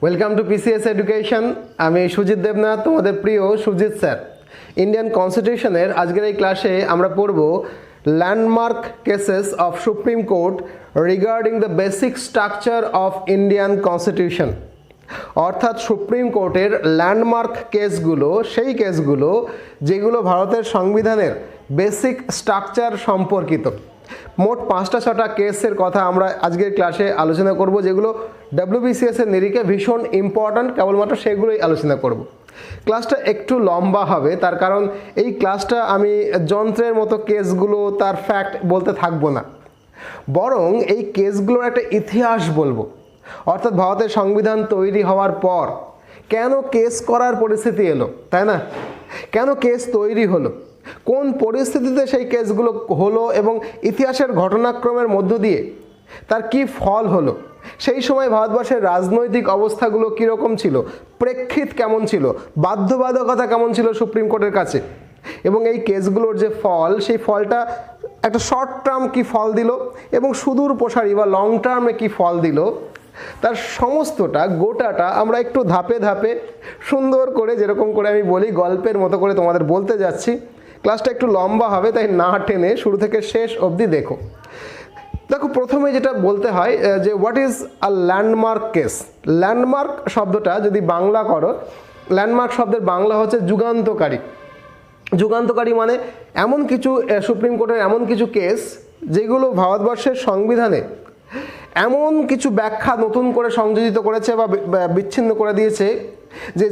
Welcome to PCS education. আমি সুজিত দেবনাথ, তোমাদের প্রিয় সুজিত স্যার। ইন্ডিয়ান কনস্টিটিউশনের আজকের এই ক্লাসে আমরা পড়ব landmark cases of supreme court regarding the basic structure of Indian constitution. অর্থাৎ সুপ্রিম কোর্টের ল্যান্ডমার্ক কেসগুলো, সেই কেসগুলো যেগুলো ভারতের সংবিধানের বেসিক স্ট্রাকচার সম্পর্কিত। মোট 5-6টা কেসের কথা আমরা আজকের ক্লাসে আলোচনা করব, যেগুলো ডব্লিউবিসিএস এর নিরিখে ভীষণ ইম্পর্ট্যান্ট। কেবলমাত্র সেগুলোই আলোচনা করব। ক্লাসটা একটু লম্বা হবে, তার কারণ এই ক্লাসটা আমি যন্ত্রের মতো কেসগুলো তার ফ্যাক্ট বলতে থাকবো না, বরং এই কেসগুলোর একটা ইতিহাস বলবো। অর্থাৎ ভারতের সংবিধান তৈরি হওয়ার পর কেন কেস করার পরিস্থিতি এলো, তাই না? কেন কেস তৈরি হলো, কোন পরিস্থিতিতে সেই কেসগুলো হলো এবং ইতিহাসের ঘটনাক্রমের মধ্য দিয়ে তার কি ফল হলো, সেই সময় ভারতবর্ষের রাজনৈতিক অবস্থাগুলো কীরকম ছিল, প্রেক্ষিত কেমন ছিল, বাধ্যবাধকতা কেমন ছিল সুপ্রিম কোর্টের কাছে, এবং এই কেসগুলোর যে ফল, সেই ফলটা একটা শর্ট টার্ম কি ফল দিল এবং সুদূর প্রসারী বা লং টার্মে কি ফল দিল, তার সমস্তটা গোটাটা আমরা একটু ধাপে ধাপে সুন্দর করে, যেরকম করে আমি বলি গল্পের মতো করে তোমাদের বলতে যাচ্ছি। ক্লাসটা একটু লম্বা হবে, তাই না টেনে শুরু থেকে শেষ অবধি দেখো। প্রথমে যেটা বলতে হয় যে what is a landmark case. Landmark শব্দটা যদি বাংলা করো, ল্যান্ডমার্ক শব্দের বাংলা হচ্ছে যুগান্তকারী। যুগান্তকারী মানে এমন কিছু সুপ্রিম কোর্টের এমন কিছু কেস যেগুলো ভারতবর্ষের সংবিধানে এমন কিছু ব্যাখ্যা নতুন করে সংযোজিত করেছে বা বিচ্ছিন্ন করে দিয়েছে,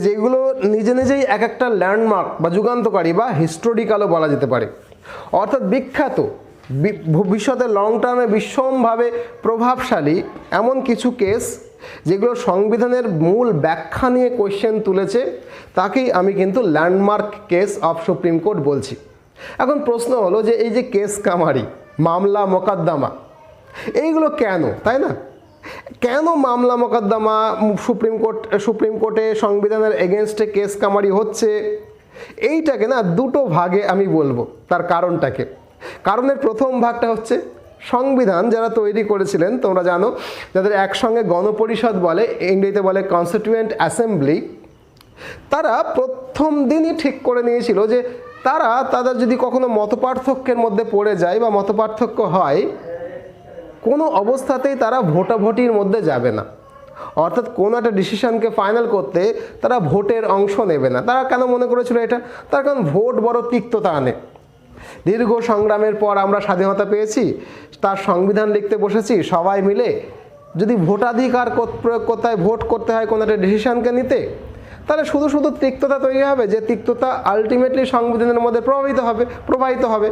যেগুলো নিজে নিজেই এক একটা ল্যান্ডমার্ক বা যুগান্তকারী বা হিস্টোরিক্যালও বলা যেতে পারে। অর্থাৎ বিখ্যাত, ভবিষ্যতে লং টার্মে ভীষণভাবে প্রভাবশালী এমন কিছু কেস যেগুলো সংবিধানের মূল ব্যাখ্যা নিয়ে কোয়েশ্চেন তুলেছে, তাকেই আমি কিন্তু landmark case of supreme court বলছি। এখন প্রশ্ন হলো যে এই যে কেস কামারি, মামলা মোকদ্দমা, এইগুলো কেন, তাই না? কেন মামলা মোকদ্দমা সুপ্রিম কোর্টে সংবিধানের এগেনস্টে কেস কামারি হচ্ছে, এইটাকে না দুটো ভাগে আমি বলবো তার কারণটাকে। কারণের প্রথম ভাগটা হচ্ছে সংবিধান যারা তৈরি করেছিলেন, তোমরা জানো, যাদের একসঙ্গে গণপরিষদ বলে, ইংরেজিতে বলে কনস্টিটিউয়েন্ট অ্যাসেম্বলি, তারা প্রথম দিনই ঠিক করে নিয়েছিল যে তাদের যদি কখনো মতপার্থক্যের মধ্যে পড়ে যায় বা মতপার্থক্য হয়, কোনো অবস্থাতেই তারা ভোটাভুটির মধ্যে যাবে না। অর্থাৎ কোনো একটা ডিসিশনকে ফাইনাল করতে তারা ভোটের অংশ নেবে না। তারা কেন মনে করেছিল এটা? তার কারণ ভোট বড় তিক্ততা আনে। দীর্ঘ সংগ্রামের পর আমরা স্বাধীনতা পেয়েছি, তার সংবিধান লিখতে বসেছি সবাই মিলে, যদি ভোটাধিকার প্রয়োগ করতে হয়, ভোট করতে হয় কোনো একটা ডিসিশনকে নিতে, তাহলে শুধু শুধু তিক্ততা তৈরি হবে, যে তিক্ততা আলটিমেটলি সংবিধানের মধ্যে প্রবাহিত হবে,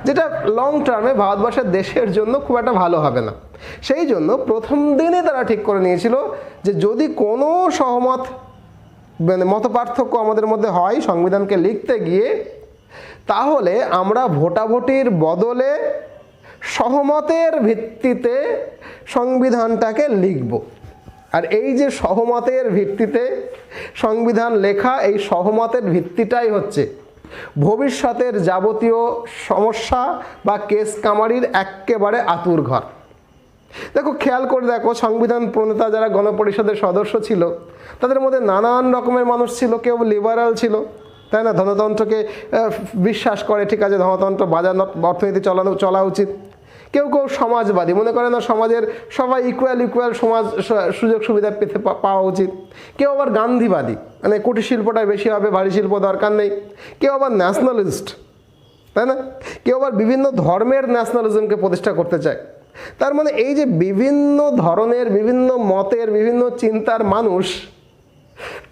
যেটা লং টার্মে ভারতবর্ষের দেশের জন্য খুব একটা ভালো হবে না। সেই জন্য প্রথম দিনে তারা ঠিক করে নিয়েছিল যে যদি কোনো মতপার্থক্য আমাদের মধ্যে হয় সংবিধানকে লিখতে গিয়ে, তাহলে আমরা ভোটাভুটির বদলে সহমতের ভিত্তিতে সংবিধানটাকে লিখব। আর এই যে সহমতের ভিত্তিতে সংবিধান লেখা, এই সহমতের ভিত্তিটাই হচ্ছে ভবিষ্যতের যাবতীয় সমস্যা বা কেস কামারির একেবারে আতুর ঘর। খেয়াল করে দেখো, সংবিধান প্রণেতা যারা গণপরিষদের সদস্য ছিল, তাদের মধ্যে নানান রকমের মানুষ ছিল। কেউ লিবারাল ছিল, তাই না, ধনতন্ত্রকে বিশ্বাস করে, ঠিক আছে, ধনতন্ত্র, বাজার অর্থনীতি চলা উচিত। কেউ কেউ সমাজবাদী, মনে করে না সমাজের সবাই ইকুয়াল সমাজ সুযোগ সুবিধা পেতে পাওয়া উচিত। কেউ আবার গান্ধীবাদী, মানে কুটির শিল্পটাই বেশি হবে, ভারী শিল্প দরকার নেই। কেউ আবার ন্যাশনালিস্ট, তাই না? কেউ আবার বিভিন্ন ধর্মের ন্যাশনালিজমকে প্রতিষ্ঠা করতে চায়। তার মানে এই যে বিভিন্ন ধরনের, বিভিন্ন মতের, বিভিন্ন চিন্তার মানুষ,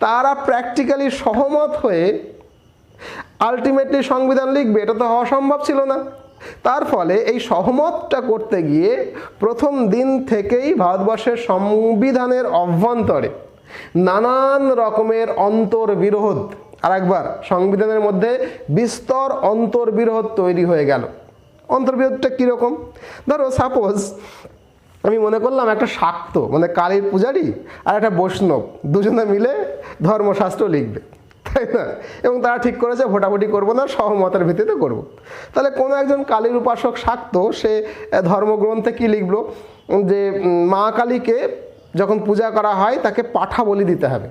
তারা প্র্যাকটিক্যালি সহমত হয়ে আলটিমেটলি সংবিধান লিখবে, এটা তো হওয়া সম্ভব ছিল না। তার ফলে এই সহমতটা করতে গিয়ে প্রথম দিন থেকেই ভারতবর্ষের সংবিধানের অভ্যন্তরে নানান রকমের অন্তর্বিরোধ, আর একবার সংবিধানের মধ্যে বিস্তর অন্তর্বিরোধ তৈরি হয়ে গেল। অন্তর্বিরোধটা কীরকম? ধরো সাপোজ আমি মনে করলাম একটা শাক্ত, মানে কালীর পূজারী, আর একটা বৈষ্ণব, দুজনে মিলে ধর্মশাস্ত্র লিখবে, তাই না? এবং তারা ঠিক করেছে ভোটাভুটি করবো না, সহমতের ভিত্তিতে করব। তাহলে কোনো একজন কালীর উপাসক শাক্ত, সে ধর্মগ্রন্থে কি লিখলো যে মা কালীকে যখন পূজা করা হয় তাকে পাঠা বলি দিতে হবে।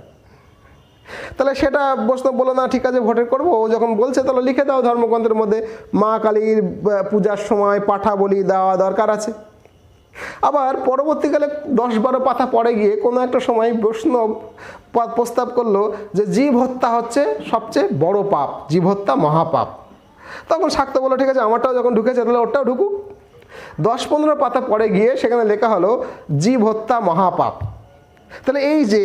তাহলে সেটা বৈষ্ণব বলো না ঠিক আছে ভোটের করবো, ও যখন বলছে তাহলে লিখে দাও ধর্মগ্রন্থের মধ্যে মা কালীর পূজার সময় পাঠা বলি দেওয়া দরকার আছে। আবার পরবর্তীকালে 10-12 পাতা পরে গিয়ে কোনো একটা সময় বৈষ্ণব প্রস্তাব করলো যে জীব হত্যা হচ্ছে সবচেয়ে বড় পাপ, জীব হত্যা মহাপাপ। তখন শাক্ত বললো ঠিক আছে আমারটাও যখন ঢুকেছে তাহলে ওটাও ঢুকুক। 10-15 পাতা পরে গিয়ে সেখানে লেখা হলো জীব হত্যা মহাপাপ। তাহলে এই যে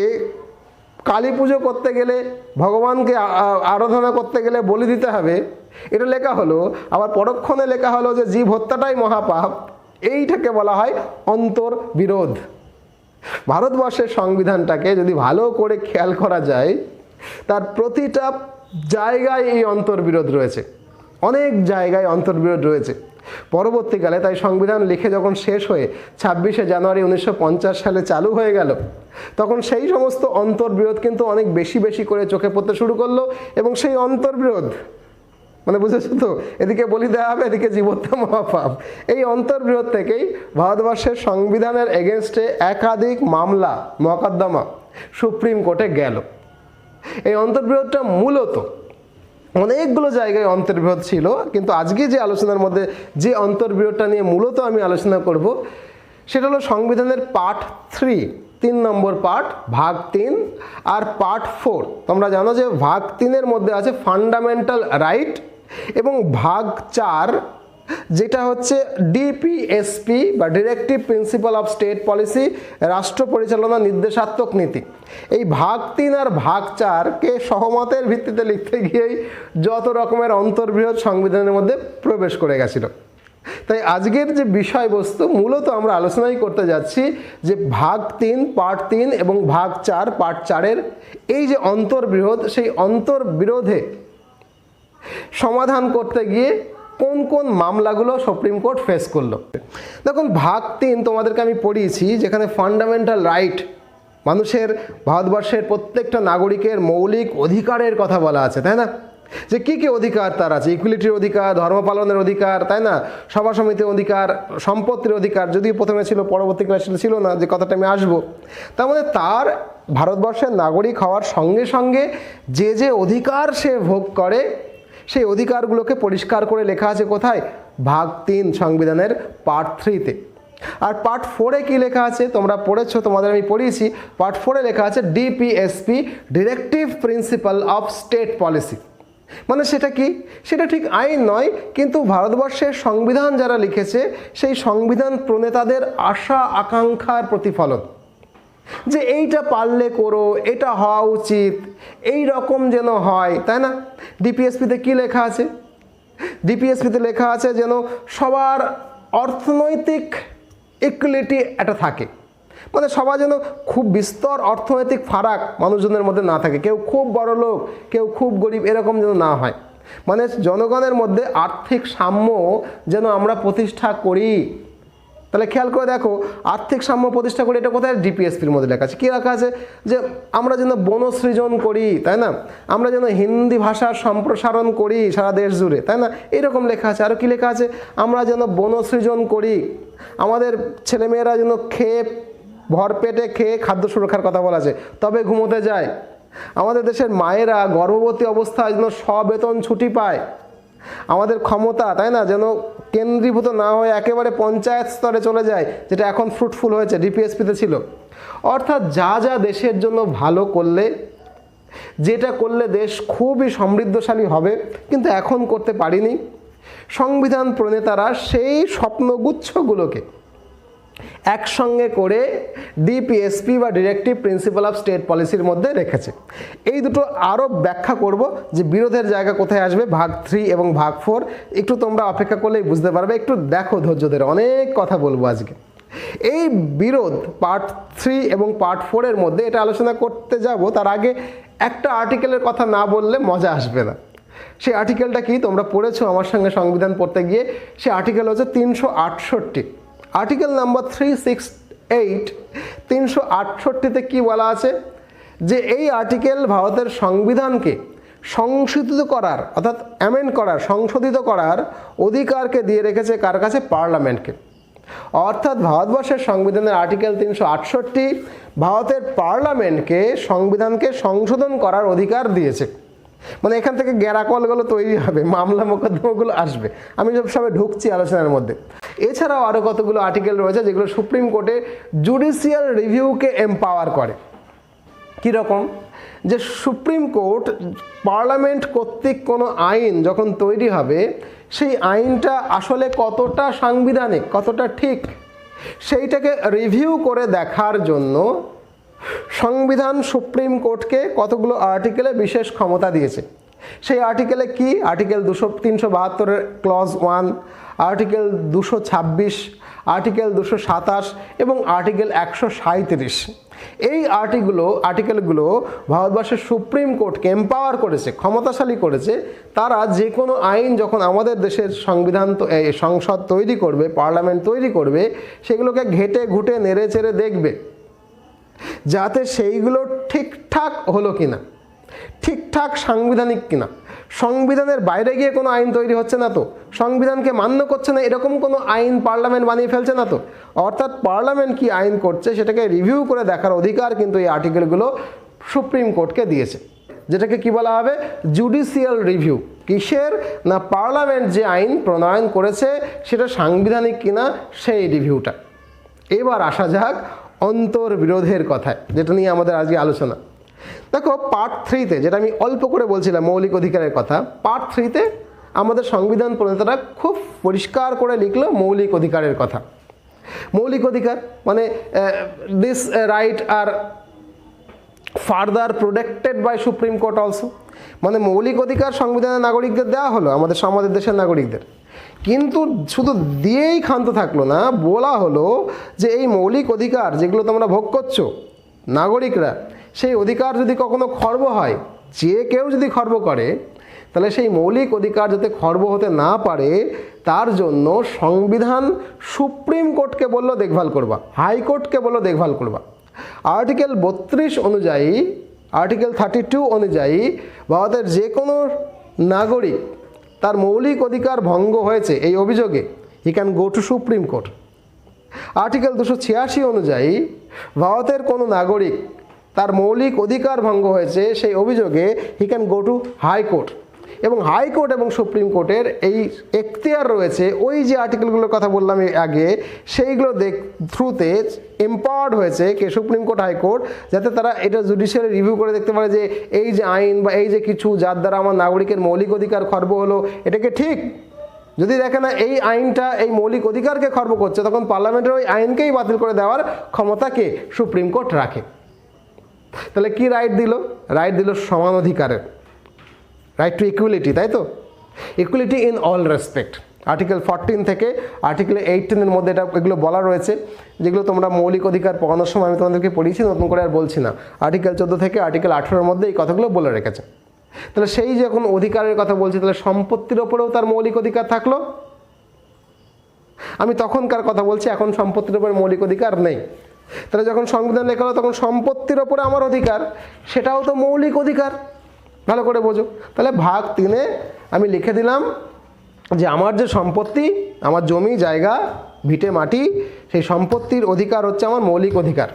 কালী পুজো করতে গেলে, ভগবানকে আরাধনা করতে গেলে বলি দিতে হবে, এটা লেখা হলো। আবার পরক্ষণে লেখা হলো যে জীব হত্যাটাই মহাপাপ। এইটাকে বলা হয় অন্তর্বিরোধ। ভারতবর্ষের সংবিধানটাকে যদি ভালো করে খেয়াল করা যায়, তার প্রতিটা জায়গায় এই অন্তর্বিরোধ রয়েছে, অনেক জায়গায় অন্তর্বিরোধ রয়েছে। পরবর্তীকালে তাই সংবিধান লিখে যখন শেষ হয়ে 26শে জানুয়ারি 1950 সালে চালু হয়ে গেল, তখন সেই সমস্ত অন্তর্বিরোধ কিন্তু অনেক বেশি বেশি করে চোখে পড়তে শুরু করলো। এবং সেই অন্তর্বিরোধ মানে বুঝেছো তো, এদিকে বলি দেওয়া হবে, এদিকে জীব হত্যা মহাপাপ। এই অন্তর্বিরোধ থেকেই ভারতবর্ষের সংবিধানের এগেনস্টে একাধিক মামলা মোকদ্দমা সুপ্রিম কোর্টে গেল। এই অন্তর্বিরোধটা মূলত অনেকগুলো জায়গায় অন্তর্বিরোধ ছিল, কিন্তু আজকে যে আলোচনার মধ্যে যে অন্তর্বিরোধটা নিয়ে মূলত আমি আলোচনা করব সেটা হলো সংবিধানের পার্ট 3, 3 নম্বর পার্ট, ভাগ 3 আর পার্ট 4। তোমরা জানো যে ভাগ 3-এর মধ্যে আছে ফান্ডামেন্টাল রাইট, এবং ভাগ 4 যেটা হচ্ছে ডিপিএসপি বা directive principal of state policy, রাষ্ট্র পরিচালনা নির্দেশাত্মক নীতি। এই ভাগ 3 আর ভাগ 4কে সহমতের ভিত্তিতে লিখতে গিয়েই যত রকমের অন্তর্বিরোধ সংবিধানের মধ্যে প্রবেশ করে গেছিল। তাই আজকের যে বিষয়বস্তু মূলত আমরা আলোচনাই করতে যাচ্ছি যে ভাগ 3 পার্ট 3 এবং ভাগ 4 পার্ট 4-এর এই যে অন্তর্বিরোধ, সেই অন্তর্বিরোধে সমাধান করতে গিয়ে কোন কোন মামলাগুলো সুপ্রিম কোর্ট ফেস করলো। দেখুন ভাগ 3 তোমাদেরকে আমি পড়িয়েছি, যেখানে ফান্ডামেন্টাল রাইট, মানুষের, ভারতবর্ষের প্রত্যেকটা নাগরিকের মৌলিক অধিকারের কথা বলা আছে, তাই না? যে কী কী অধিকার তার আছে, ইকুয়ালিটির অধিকার, ধর্ম পালনের অধিকার, তাই না, সভা সমিতির অধিকার, সম্পত্তির অধিকার, যদিও প্রথমে ছিল পরবর্তীকালে সেটা ছিল না, যে কথাটা আমি আসবো। তার মধ্যে তার ভারতবর্ষের নাগরিক হওয়ার সঙ্গে সঙ্গে যে যে অধিকার সে ভোগ করে, সেই অধিকারগুলোকে পরিষ্কার করে লেখা আছে কোথায়? ভাগ 3 সংবিধানের পার্ট 3-তে। আর পার্ট 4-এ কী লেখা আছে তোমরা পড়েছো, তোমাদের আমি পড়িয়েছি। পার্ট 4-এ লেখা আছে DPSP, directive principal of state policy. মানে সেটা কি? সেটা ঠিক আইন নয়, কিন্তু ভারতবর্ষের সংবিধান যারা লিখেছে সেই সংবিধান প্রণেতাদের আশা আকাঙ্ক্ষার প্রতিফলন, যে এইটা পারলে করো, এটা হওয়া উচিত, এই রকম যেন হয়, তাই না? ডিপিএসপিতে কি লেখা আছে? ডিপিএসপিতে লেখা আছে যেন সবার অর্থনৈতিক ইকুয়ালিটি একটা থাকে, মানে সবার যেন খুব বিস্তর অর্থনৈতিক ফারাক মানুষজনের মধ্যে না থাকে, কেউ খুব বড় লোক কেউ খুব গরিব এরকম যেন না হয়। মানে জনগণের মধ্যে আর্থিক সাম্য যেন আমরা প্রতিষ্ঠা করি। তাহলে খেয়াল করে দেখো, আর্থিক সাম্য প্রতিষ্ঠা করি, এটা কোথায়? ডিপিএসপির মধ্যে লেখা আছে। কী লেখা আছে? যে আমরা যেন বনসৃজন করি, তাই না, আমরা যেন হিন্দি ভাষার সম্প্রসারণ করি সারা দেশ জুড়ে, তাই না, এরকম লেখা আছে। আরও কী লেখা আছে? আমরা যেন বনসৃজন করি, আমাদের ছেলেমেয়েরা যেন খেয়ে ভরপেটে খেয়ে খাদ্য সুরক্ষার কথা বলা আছে, তবে ঘুমোতে যায়। আমাদের দেশের মায়েরা গর্ভবতী অবস্থায় যেন সবেতন ছুটি পায়। আমাদের ক্ষমতা, তাই না, যেন কেন্দ্রীভূত না হয়ে একেবারে পঞ্চায়েত স্তরে চলে যায়, যেটা এখন ফ্রুটফুল হয়েছে, ডিপিএসপিতে ছিল। অর্থাৎ যা যা দেশের জন্য ভালো করলে, যেটা করলে দেশ খুবই সমৃদ্ধশালী হবে, কিন্তু এখন করতে পারিনি, সংবিধান প্রণেতারা সেই স্বপ্নগুচ্ছগুলোকে একসঙ্গে করে ডিপিএসপি বা ডিরেক্টিভ প্রিন্সিপাল অফ স্টেট পলিসির মধ্যে রেখেছে। এই দুটো আরও ব্যাখ্যা করব যে বিরোধের জায়গা কোথায় আসবে, ভাগ 3 এবং ভাগ 4। একটু তোমরা অপেক্ষা করলেই বুঝতে পারবে, একটু দেখো ধৈর্য ধরে, অনেক কথা বলবো আজকে। এই বিরোধ পার্ট 3 এবং পার্ট 4-এর মধ্যে এটা আলোচনা করতে যাব, তার আগে একটা আর্টিকেলের কথা না বললে মজা আসবে না। সেই আর্টিকেলটা কি তোমরা পড়েছো আমার সঙ্গে সংবিধান পড়তে গিয়ে? সেই আর্টিকেল হচ্ছে 368, আর্টিকেল নাম্বার 368। 368-তে কী বলা আছে? যে এই আর্টিকেল ভারতের সংবিধানকে সংশোধিত করার, অর্থাৎ অ্যামেন্ড করার, সংশোধিত করার অধিকারকে দিয়ে রেখেছে কার কাছে? পার্লামেন্টকে। অর্থাৎ ভারতবর্ষের সংবিধানের আর্টিকেল 368 ভারতের পার্লামেন্টকে সংবিধানকে সংশোধন করার অধিকার দিয়েছে। মানে এখান থেকে গ্যারাকলগুলো তৈরি হবে, মামলা মোকদ্দমাগুলো আসবে। আমি সবে ঢুকছি আলোচনার মধ্যে। এছাড়াও আরও কতগুলো আর্টিকেল রয়েছে যেগুলো সুপ্রিম কোর্টে জুডিশিয়াল রিভিউকে এম্পাওয়ার করে। কীরকম? যে সুপ্রিম কোর্ট পার্লামেন্ট কর্তৃক কোনো আইন যখন তৈরি হবে, সেই আইনটা আসলে কতটা সাংবিধানিক, কতটা ঠিক, সেইটাকে রিভিউ করে দেখার জন্য সংবিধান সুপ্রিম কোর্টকে কতগুলো আর্টিকেলে বিশেষ ক্ষমতা দিয়েছে। সেই আর্টিকেলে কি? আর্টিকেল 372 ক্লজ 1, আর্টিকেল 226, আর্টিকেল 227 এবং আর্টিকেল 137। এই আর্টিকেলগুলো ভারতবর্ষের সুপ্রিম কোর্টকে এম্পাওয়ার করেছে, ক্ষমতাশালী করেছে। তারা যে কোনো আইন যখন আমাদের দেশের সংসদ তৈরি করবে, পার্লামেন্ট তৈরি করবে, সেগুলোকে ঘেটে ঘুটে নেড়ে চেড়ে দেখবে যাতে সেইগুলো ঠিকঠাক হলো কিনা, ঠিকঠাক সাংবিধানিক কিনা। সংবিধানের বাইরে গিয়ে কোনো আইন তৈরি হচ্ছে না তো, সংবিধানকে মান্য করছে না এরকম কোনো আইন পার্লামেন্ট বানিয়ে ফেলছে না তো। অর্থাৎ পার্লামেন্ট কি আইন করছে সেটাকে রিভিউ করে দেখার অধিকার কিন্তু এই আর্টিকেলগুলো সুপ্রিম কোর্টকে দিয়েছে, যেটাকে কি বলা হবে? Judicial review. কিসের? না পার্লামেন্ট যে আইন প্রণয়ন করেছে সেটা সাংবিধানিক কিনা সেই রিভিউটা। এবার আসা যাক অন্তর্বিরোধের কথায়, যেটা নিয়ে আমাদের আজকে আলোচনা। দেখো পার্ট 3-তে, যেটা আমি অল্প করে বলছিলাম মৌলিক অধিকারের কথা, পার্ট 3-তে আমাদের সংবিধান প্রণেতারা খুব পরিষ্কার করে লিখলো মৌলিক অধিকারের কথা। মৌলিক অধিকার মানে this right are further protected by supreme court also. মানে মৌলিক অধিকার সংবিধানের নাগরিকদের দেওয়া হলো, আমাদের দেশের নাগরিকদের। কিন্তু শুধু দিয়েই ক্ষান্ত থাকলো না, বলা হলো যে এই মৌলিক অধিকার যেগুলো তোমরা ভোগ করছো নাগরিকরা, সেই অধিকার যদি কখনো খর্ব হয়, যে কেউ যদি খর্ব করে, তাহলে সেই মৌলিক অধিকার যাতে খর্ব হতে না পারে তার জন্য সংবিধান সুপ্রিম কোর্টকে বললো দেখভাল করবা, হাইকোর্টকে বললো দেখভাল করবা। আর্টিকেল 32 অনুযায়ী, আর্টিকেল 32 অনুযায়ী ভারতের যে কোনো নাগরিক তার মৌলিক অধিকার ভঙ্গ হয়েছে এই অভিযোগে he can go to supreme court. Article 286 অনুযায়ী ভারতের কোনো নাগরিক তার মৌলিক অধিকার ভঙ্গ হয়েছে সেই অভিযোগে he can go to high court. এবং হাইকোর্ট এবং সুপ্রিম কোর্টের এই এখতিয়ার রয়েছে, ওই যে আর্টিকেলগুলোর কথা বললাম আগে, সেইগুলো থ্রুতে এম্পাওয়ার্ড হয়েছে কে? সুপ্রিম কোর্ট, হাইকোর্ট, যাতে তারা এটা জুডিশিয়ালি রিভিউ করে দেখতে পারে যে এই যে আইন বা এই যে কিছু যার দ্বারা আমার নাগরিকের মৌলিক অধিকার খর্ব হলো, এটাকে ঠিক। যদি দেখে না এই আইনটা এই মৌলিক অধিকারকে খর্ব করছে, তখন পার্লামেন্টের ওই আইনকেই বাতিল করে দেওয়ার ক্ষমতাকে সুপ্রিম কোর্ট রাখে। তাহলে কি রাইট দিল? রাইট দিল সমান অধিকারের, রাইট টু ইকুয়ালিটি, তাই তো? Equality in all respect. Article 14 থেকে আর্টিকেল 18-এর মধ্যে এগুলো বলা রয়েছে, যেগুলো তোমরা মৌলিক অধিকার পড়ানোর সময় আমি তোমাদেরকে পড়িয়েছি, নতুন করে আর বলছি না। আর্টিকেল 14 থেকে আর্টিকেল 18-এর মধ্যে এই কথাগুলো বলে রেখেছে। তাহলে সেই যখন অধিকারের কথা বলছি, তাহলে সম্পত্তির ওপরেও তার মৌলিক অধিকার থাকলো। আমি তখনকার কথা বলছি, এখন সম্পত্তির ওপরে মৌলিক অধিকার নেই। তাহলে যখন সংবিধান লেখা হলো তখন সম্পত্তির ওপরে আমার অধিকার, সেটাও তো মৌলিক অধিকার। ভালো করে বোঝো। তাহলে ভাগ 3-এ আমি লিখে দিলাম যে আমার যে সম্পত্তি, আমার জমি জায়গা ভিটে মাটি, সেই সম্পত্তির অধিকার হচ্ছে আমার মৌলিক অধিকার।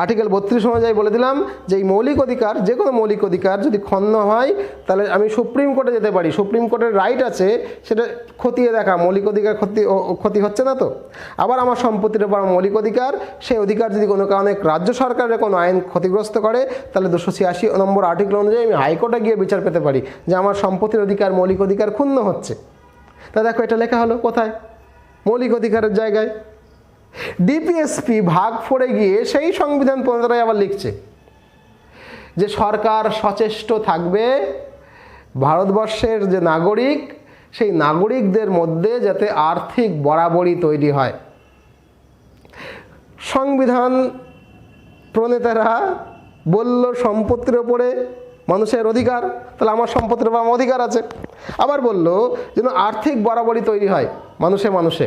আর্টিকেল 32 অনুযায়ী বলে দিলাম যে এই মৌলিক অধিকার, যে কোনো মৌলিক অধিকার যদি ক্ষুণ্ণ হয় তাহলে আমি সুপ্রিম কোর্টে যেতে পারি। সুপ্রিম কোর্টের রাইট আছে সেটা খতিয়ে দেখা, মৌলিক অধিকার ক্ষতি হচ্ছে না তো। আবার আমার সম্পত্তির উপর মৌলিক অধিকার, সেই অধিকার যদি কোনো কারণে রাজ্য সরকারের কোনো আইন ক্ষতিগ্রস্ত করে, তাহলে 286 নম্বর আর্টিকেল অনুযায়ী আমি হাইকোর্টে গিয়ে বিচার পেতে পারি যে আমার সম্পত্তির অধিকার, মৌলিক অধিকার ক্ষুণ্ণ হচ্ছে। তা দেখো এটা লেখা হলো কোথায়? মৌলিক অধিকারের জায়গায়। ডিপিএসপি ভাগ 4-এ গিয়ে সেই সংবিধান প্রণেতারাই আবার লিখছে যে সরকার সচেষ্ট থাকবে ভারতবর্ষের যে নাগরিক, সেই নাগরিকদের মধ্যে যাতে আর্থিক বরাবরই তৈরি হয়। সংবিধান প্রণেতারা বলল সম্পত্তির ওপরে মানুষের অধিকার, তাহলে আমার সম্পত্তির উপর আমার অধিকার আছে। আবার বলল যেন আর্থিক বরাবরই তৈরি হয় মানুষে মানুষে,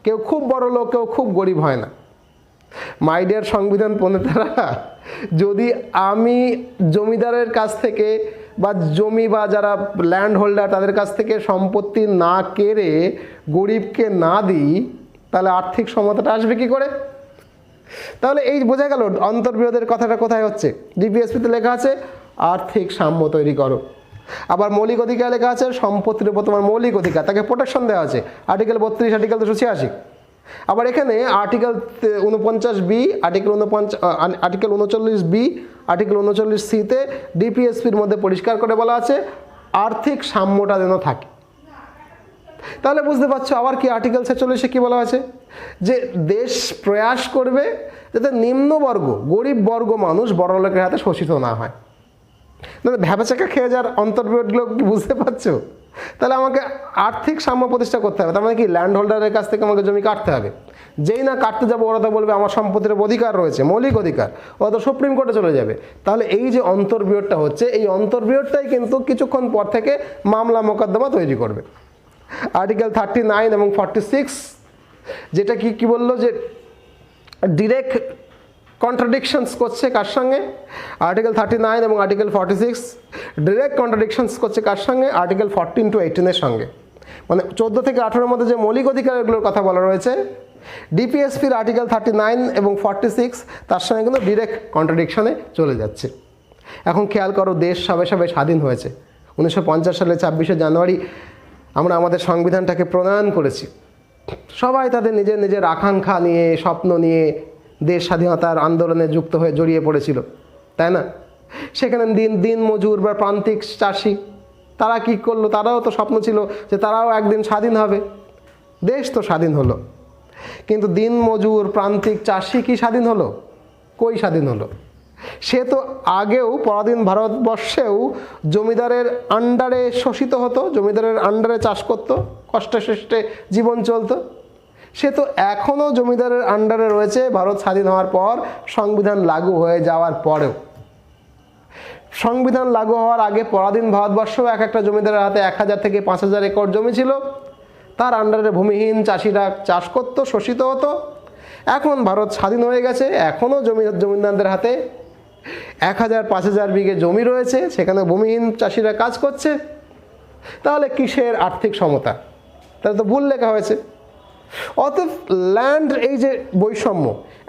কেউ খুব বড় লোক, কেউ খুব গরিব হয় না। মাই ডিয়ার সংবিধান প্রণেতারা, যদি আমি জমিদারের কাছ থেকে বা জমি বা যারা ল্যান্ড হোল্ডার তাদের কাছ থেকে সম্পত্তি না কেড়ে গরিবকে না দিই, তাহলে আর্থিক সমতাটা আসবে কি করে? তাহলে এই বোঝা গেল অন্তর্বিরোধের কথাটা কোথায় হচ্ছে। ডিপিএসপিতে লেখা আছে আর্থিক সাম্য তৈরি করো, আবার মৌলিক অধিকার লেখা আছে সম্পত্তির উপর তোমার মৌলিক অধিকার, তাকে প্রোটেকশন দেওয়া আছে আর্টিকেল 32, আর্টিকেল 286। আবার এখানে article 49B, article 39B, article 39Cতে ডিপিএসপির মধ্যে পরিষ্কার করে বলা আছে আর্থিক সাম্যটা যেন থাকে। তাহলে বুঝতে পারছো আবার কি আর্টিকেল 46-এ কি বলা আছে, যে দেশ প্রয়াস করবে যাতে নিম্নবর্গ গরিব বর্গ মানুষ বড়লোকের হাতে শোষিত না হয়। ভ্যাবাচাকা খেয়ে যাওয়ার অন্তর্বিরোধগুলো কি বুঝতে পারছো? তাহলে আমাকে আর্থিক সাম্য প্রতিষ্ঠা করতে হবে, তার মানে কি ল্যান্ড হোল্ডারের কাছ থেকে আমাকে জমি কাটতে হবে। যেই না কাটতে যাবো ওরা তো বলবে আমার সম্পত্তির অধিকার রয়েছে, মৌলিক অধিকার, ওরা তো সুপ্রিম কোর্টে চলে যাবে। তাহলে এই যে অন্তর্বিরোধটা হচ্ছে, এই অন্তর্বিরোধটাই কিন্তু কিছুক্ষণ পর থেকে মামলা মোকদ্দমা তৈরি করবে। আর্টিকেল 39 এবং 46 যেটা কি বললো, যে ডিরেক্ট কন্ট্রাডিকশনস করছে কার সঙ্গে? আর্টিকেল 39 এবং আর্টিকেল 46 ডিরেক্ট কন্ট্রাডিকশনস করছে কার সঙ্গে? আর্টিকেল 14 to 18-এর সঙ্গে। মানে 14 থেকে 18-এর মধ্যে যে মৌলিক অধিকারগুলোর কথা বলা রয়েছে, ডিপিএসপির আর্টিকেল 39 এবং 46 তার সঙ্গে কিন্তু ডিরেক্ট কন্ট্রাডিকশনে চলে যাচ্ছে। এখন খেয়াল করো, দেশ সবে সবে স্বাধীন হয়েছে। 1950 সালে 26শে জানুয়ারি আমরা আমাদের সংবিধানটাকে প্রণয়ন করেছি। সবাই তাদের নিজের নিজের আকাঙ্ক্ষা নিয়ে, স্বপ্ন নিয়ে দেশ স্বাধীনতার আন্দোলনে যুক্ত হয়ে জড়িয়ে পড়েছিল, তাই না? সেখানে দিন মজুর বা প্রান্তিক চাষি তারা কি করলো? তারাও তো স্বপ্ন ছিল যে তারাও একদিন স্বাধীন হবে। দেশ তো স্বাধীন হলো, কিন্তু দিন মজুর প্রান্তিক চাষি কি স্বাধীন হলো? কই স্বাধীন হলো? সে তো আগেও পরাধীন ভারতবর্ষেও জমিদারের আন্ডারে শোষিত হতো, জমিদারের আন্ডারে চাষ করত, কষ্টে সৃষ্টে জীবন চলতো। সে তো এখনও জমিদারের আন্ডারে রয়েছে ভারত স্বাধীন হওয়ার পর, সংবিধান লাগু হয়ে যাওয়ার পরেও। সংবিধান লাগু হওয়ার আগে পরাধীন ভারতবর্ষেও এক একটা জমিদারের হাতে 1000 থেকে 5000 একর জমি ছিল, তার আন্ডারে ভূমিহীন চাষিরা চাষ করতো, শোষিত হতো। এখন ভারত স্বাধীন হয়ে গেছে, এখনও জমিদারদের হাতে 1000-5000 বিঘে জমি রয়েছে, সেখানে ভূমিহীন চাষিরা কাজ করছে। তাহলে কিসের আর্থিক সমতা? তাহলে তো ভুল লেখা হয়েছে। অতএব ল্যান্ড, এই যে বৈষম্য,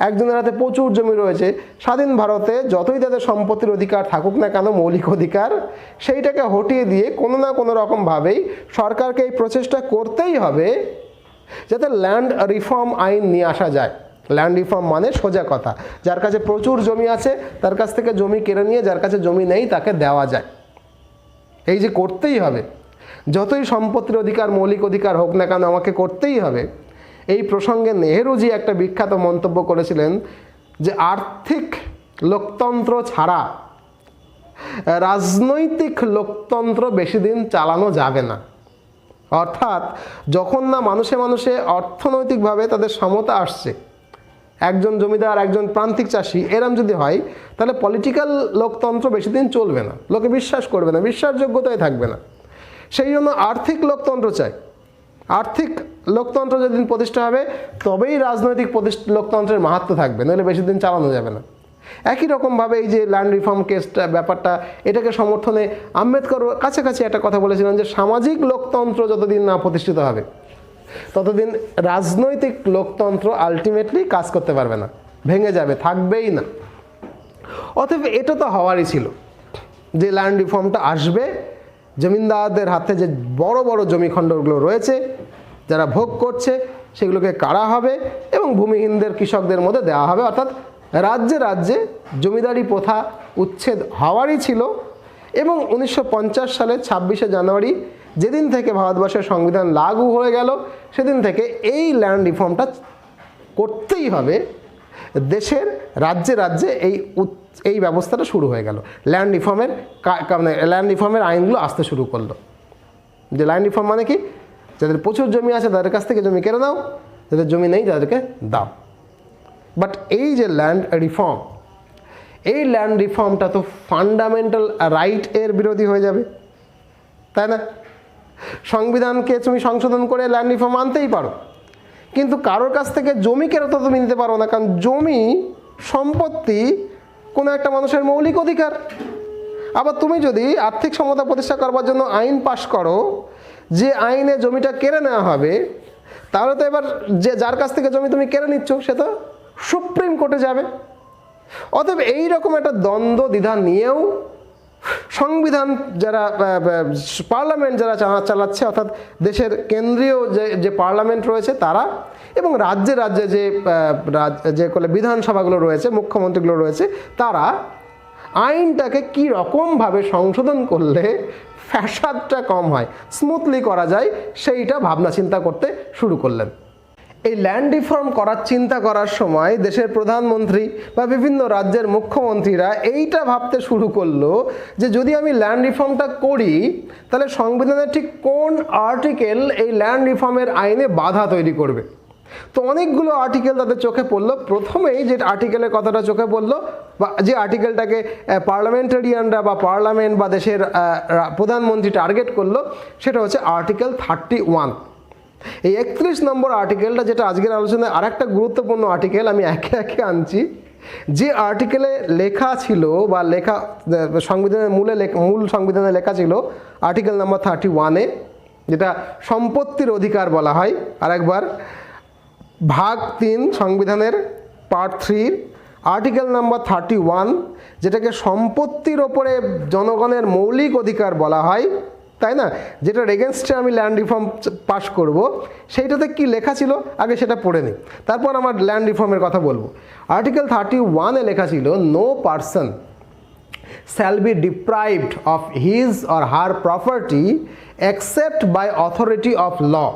একজনের হাতে প্রচুর জমি রয়েছে, স্বাধীন ভারতে যতই তাদের সম্পত্তির অধিকার থাকুক না কেন, মৌলিক অধিকার, সেইটাকে হটিয়ে দিয়ে কোনো না কোনো রকমভাবেই সরকারকে এই প্রচেষ্টা করতেই হবে যাতে ল্যান্ড রিফর্ম আইন নিয়ে আসা যায়। ল্যান্ড রিফর্ম মানে সোজা কথা, যার কাছে প্রচুর জমি আছে তার কাছ থেকে জমি কেড়ে নিয়ে যার কাছে জমি নেই তাকে দেওয়া যায়। এই যে করতেই হবে, যতই সম্পত্তির অধিকার মৌলিক অধিকার হোক না কেন আমাকে করতেই হবে। এই প্রসঙ্গে নেহেরুজি একটা বিখ্যাত মন্তব্য করেছিলেন যে আর্থিক লোকতন্ত্র ছাড়া রাজনৈতিক লোকতন্ত্র বেশি দিন চালানো যাবে না। অর্থাৎ যখন না মানুষে মানুষে অর্থনৈতিকভাবে তাদের সমতা আসছে, একজন জমিদার একজন প্রান্তিক চাষি এরম যদি হয়, তাহলে পলিটিক্যাল লোকতন্ত্র বেশি দিন চলবে না, লোকে বিশ্বাস করবে না, বিশ্বাসযোগ্যতাই থাকবে না। সেই জন্য আর্থিক লোকতন্ত্র চাই। আর্থিক লোকতন্ত্র যেদিন প্রতিষ্ঠা হবে তবেই রাজনৈতিক লোকতন্ত্রের মাহাত্ম্য থাকবে, নইলে বেশি দিন চালানো যাবে না। একই রকমভাবে এই যে ল্যান্ড রিফর্ম কেসটা ব্যাপারটা, এটাকে সমর্থনে আম্বেদকর কাছাকাছি একটা কথা বলেছিলেন যে সামাজিক লোকতন্ত্র যতদিন না প্রতিষ্ঠিত হবে ততদিন রাজনৈতিক লোকতন্ত্র আলটিমেটলি কাজ করতে পারবে না, ভেঙে যাবে, থাকবেই না। অতএব এটা তো হওয়ারই ছিল যে ল্যান্ড রিফর্মটা আসবে, জমিদারদের হাতে যে বড় বড় জমিখণ্ডগুলো রয়েছে যারা ভোগ করছে সেগুলোকে কাড়া হবে এবং ভূমিহীনদের কৃষকদের মধ্যে দেওয়া হবে। অর্থাৎ রাজ্যে রাজ্যে জমিদারি প্রথা উচ্ছেদ হওয়ারই ছিল। এবং 1950 সালে 26শে জানুয়ারি যেদিন থেকে ভারতবর্ষের সংবিধান লাগু হয়ে গেল, সেদিন থেকে এই ল্যান্ড রিফর্মটা করতেই হবে। দেশের রাজ্যে রাজ্যে এই ব্যবস্থাটা শুরু হয়ে গেল। ল্যান্ড রিফর্মের আইনগুলো আসতে শুরু করলো। যে ল্যান্ড রিফর্ম মানে কি, যাদের প্রচুর জমি আছে তাদের কাছ থেকে জমি কেড়ে নাও, যাদের জমি নেই তাদেরকে দাও। বাট এই যে ল্যান্ড রিফর্ম, এই ল্যান্ড রিফর্মটা তো ফান্ডামেন্টাল রাইট এর বিরোধী হয়ে যাবে, তাই না? সংবিধানকে তুমি সংশোধন করে ল্যান্ড রিফর্ম আনতেই পারো, কিন্তু কারোর কাছ থেকে জমি কেড়ে তো তুমি নিতে পারো না, কারণ জমি সম্পত্তি কোনো একটা মানুষের মৌলিক অধিকার। আবার তুমি যদি আর্থিক সমতা প্রতিষ্ঠা করবার জন্য আইন পাশ করো, যে আইনে জমিটা কেড়ে নেওয়া হবে, তাহলে তো এবার যার কাছ থেকে জমি তুমি কেড়ে নিচ্ছ সে তো সুপ্রিম কোর্টে যাবে। অতএব এইরকম একটা দ্বন্দ্ব দ্বিধা নিয়েও সংবিধান যারা পার্লামেন্ট যারা চালাচ্ছে, অর্থাৎ দেশের কেন্দ্রীয় যে পার্লামেন্ট রয়েছে তারা, এবং রাজ্যে রাজ্যে যে বিধানসভাগুলো রয়েছে, মুখ্যমন্ত্রীগুলো রয়েছে, তারা আইনটাকে কী রকমভাবে সংশোধন করলে ফ্যাসাদটা কম হয়, স্মুথলি করা যায়, সেইটা ভাবনা চিন্তা করতে শুরু করলেন। এই ল্যান্ড রিফর্ম করার চিন্তা করার সময় দেশের প্রধানমন্ত্রী বা বিভিন্ন রাজ্যের মুখ্যমন্ত্রীরা এইটা ভাবতে শুরু করলো যে যদি আমি ল্যান্ড রিফর্মটা করি তাহলে সংবিধানের ঠিক কোন আর্টিকেল এই ল্যান্ড রিফর্মের আইনে বাধা তৈরি করবে। তো অনেকগুলো আর্টিকেল তাদের চোখে পড়লো। প্রথমেই যে আর্টিকেলের কথাটা চোখে পড়লো, বা যে আর্টিকেলটাকে পার্লামেন্টারিয়ানরা বা পার্লামেন্ট বা দেশের প্রধানমন্ত্রী টার্গেট করলো, সেটা হচ্ছে আর্টিকেল 31। এই 31 নম্বর আর্টিকেলটা, যেটা আজকের আলোচনায় আরেকটা গুরুত্বপূর্ণ আর্টিকেল, আমি একে একে আনছি। যে আর্টিকেলে লেখা ছিল বা সংবিধানের মূল সংবিধানে লেখা ছিল আর্টিকেল নাম্বার 31-এ, যেটা সম্পত্তির অধিকার বলা হয়। আরেকবার, ভাগ 3 সংবিধানের পার্ট 3 আর্টিকেল নাম্বার 31, যেটাকে সম্পত্তির ওপরে জনগণের মৌলিক অধিকার বলা হয়, তাই না, যেটার এগেনস্টে আমি ল্যান্ড রিফর্ম পাস করব, সেইটাতে কি লেখা ছিল আগে সেটা পড়ে নিই, তারপর আমার ল্যান্ড রিফর্মের কথা বলবো। আর্টিকেল 31-এ লেখা ছিল, no person shall be deprived of his or her property except by authority of law,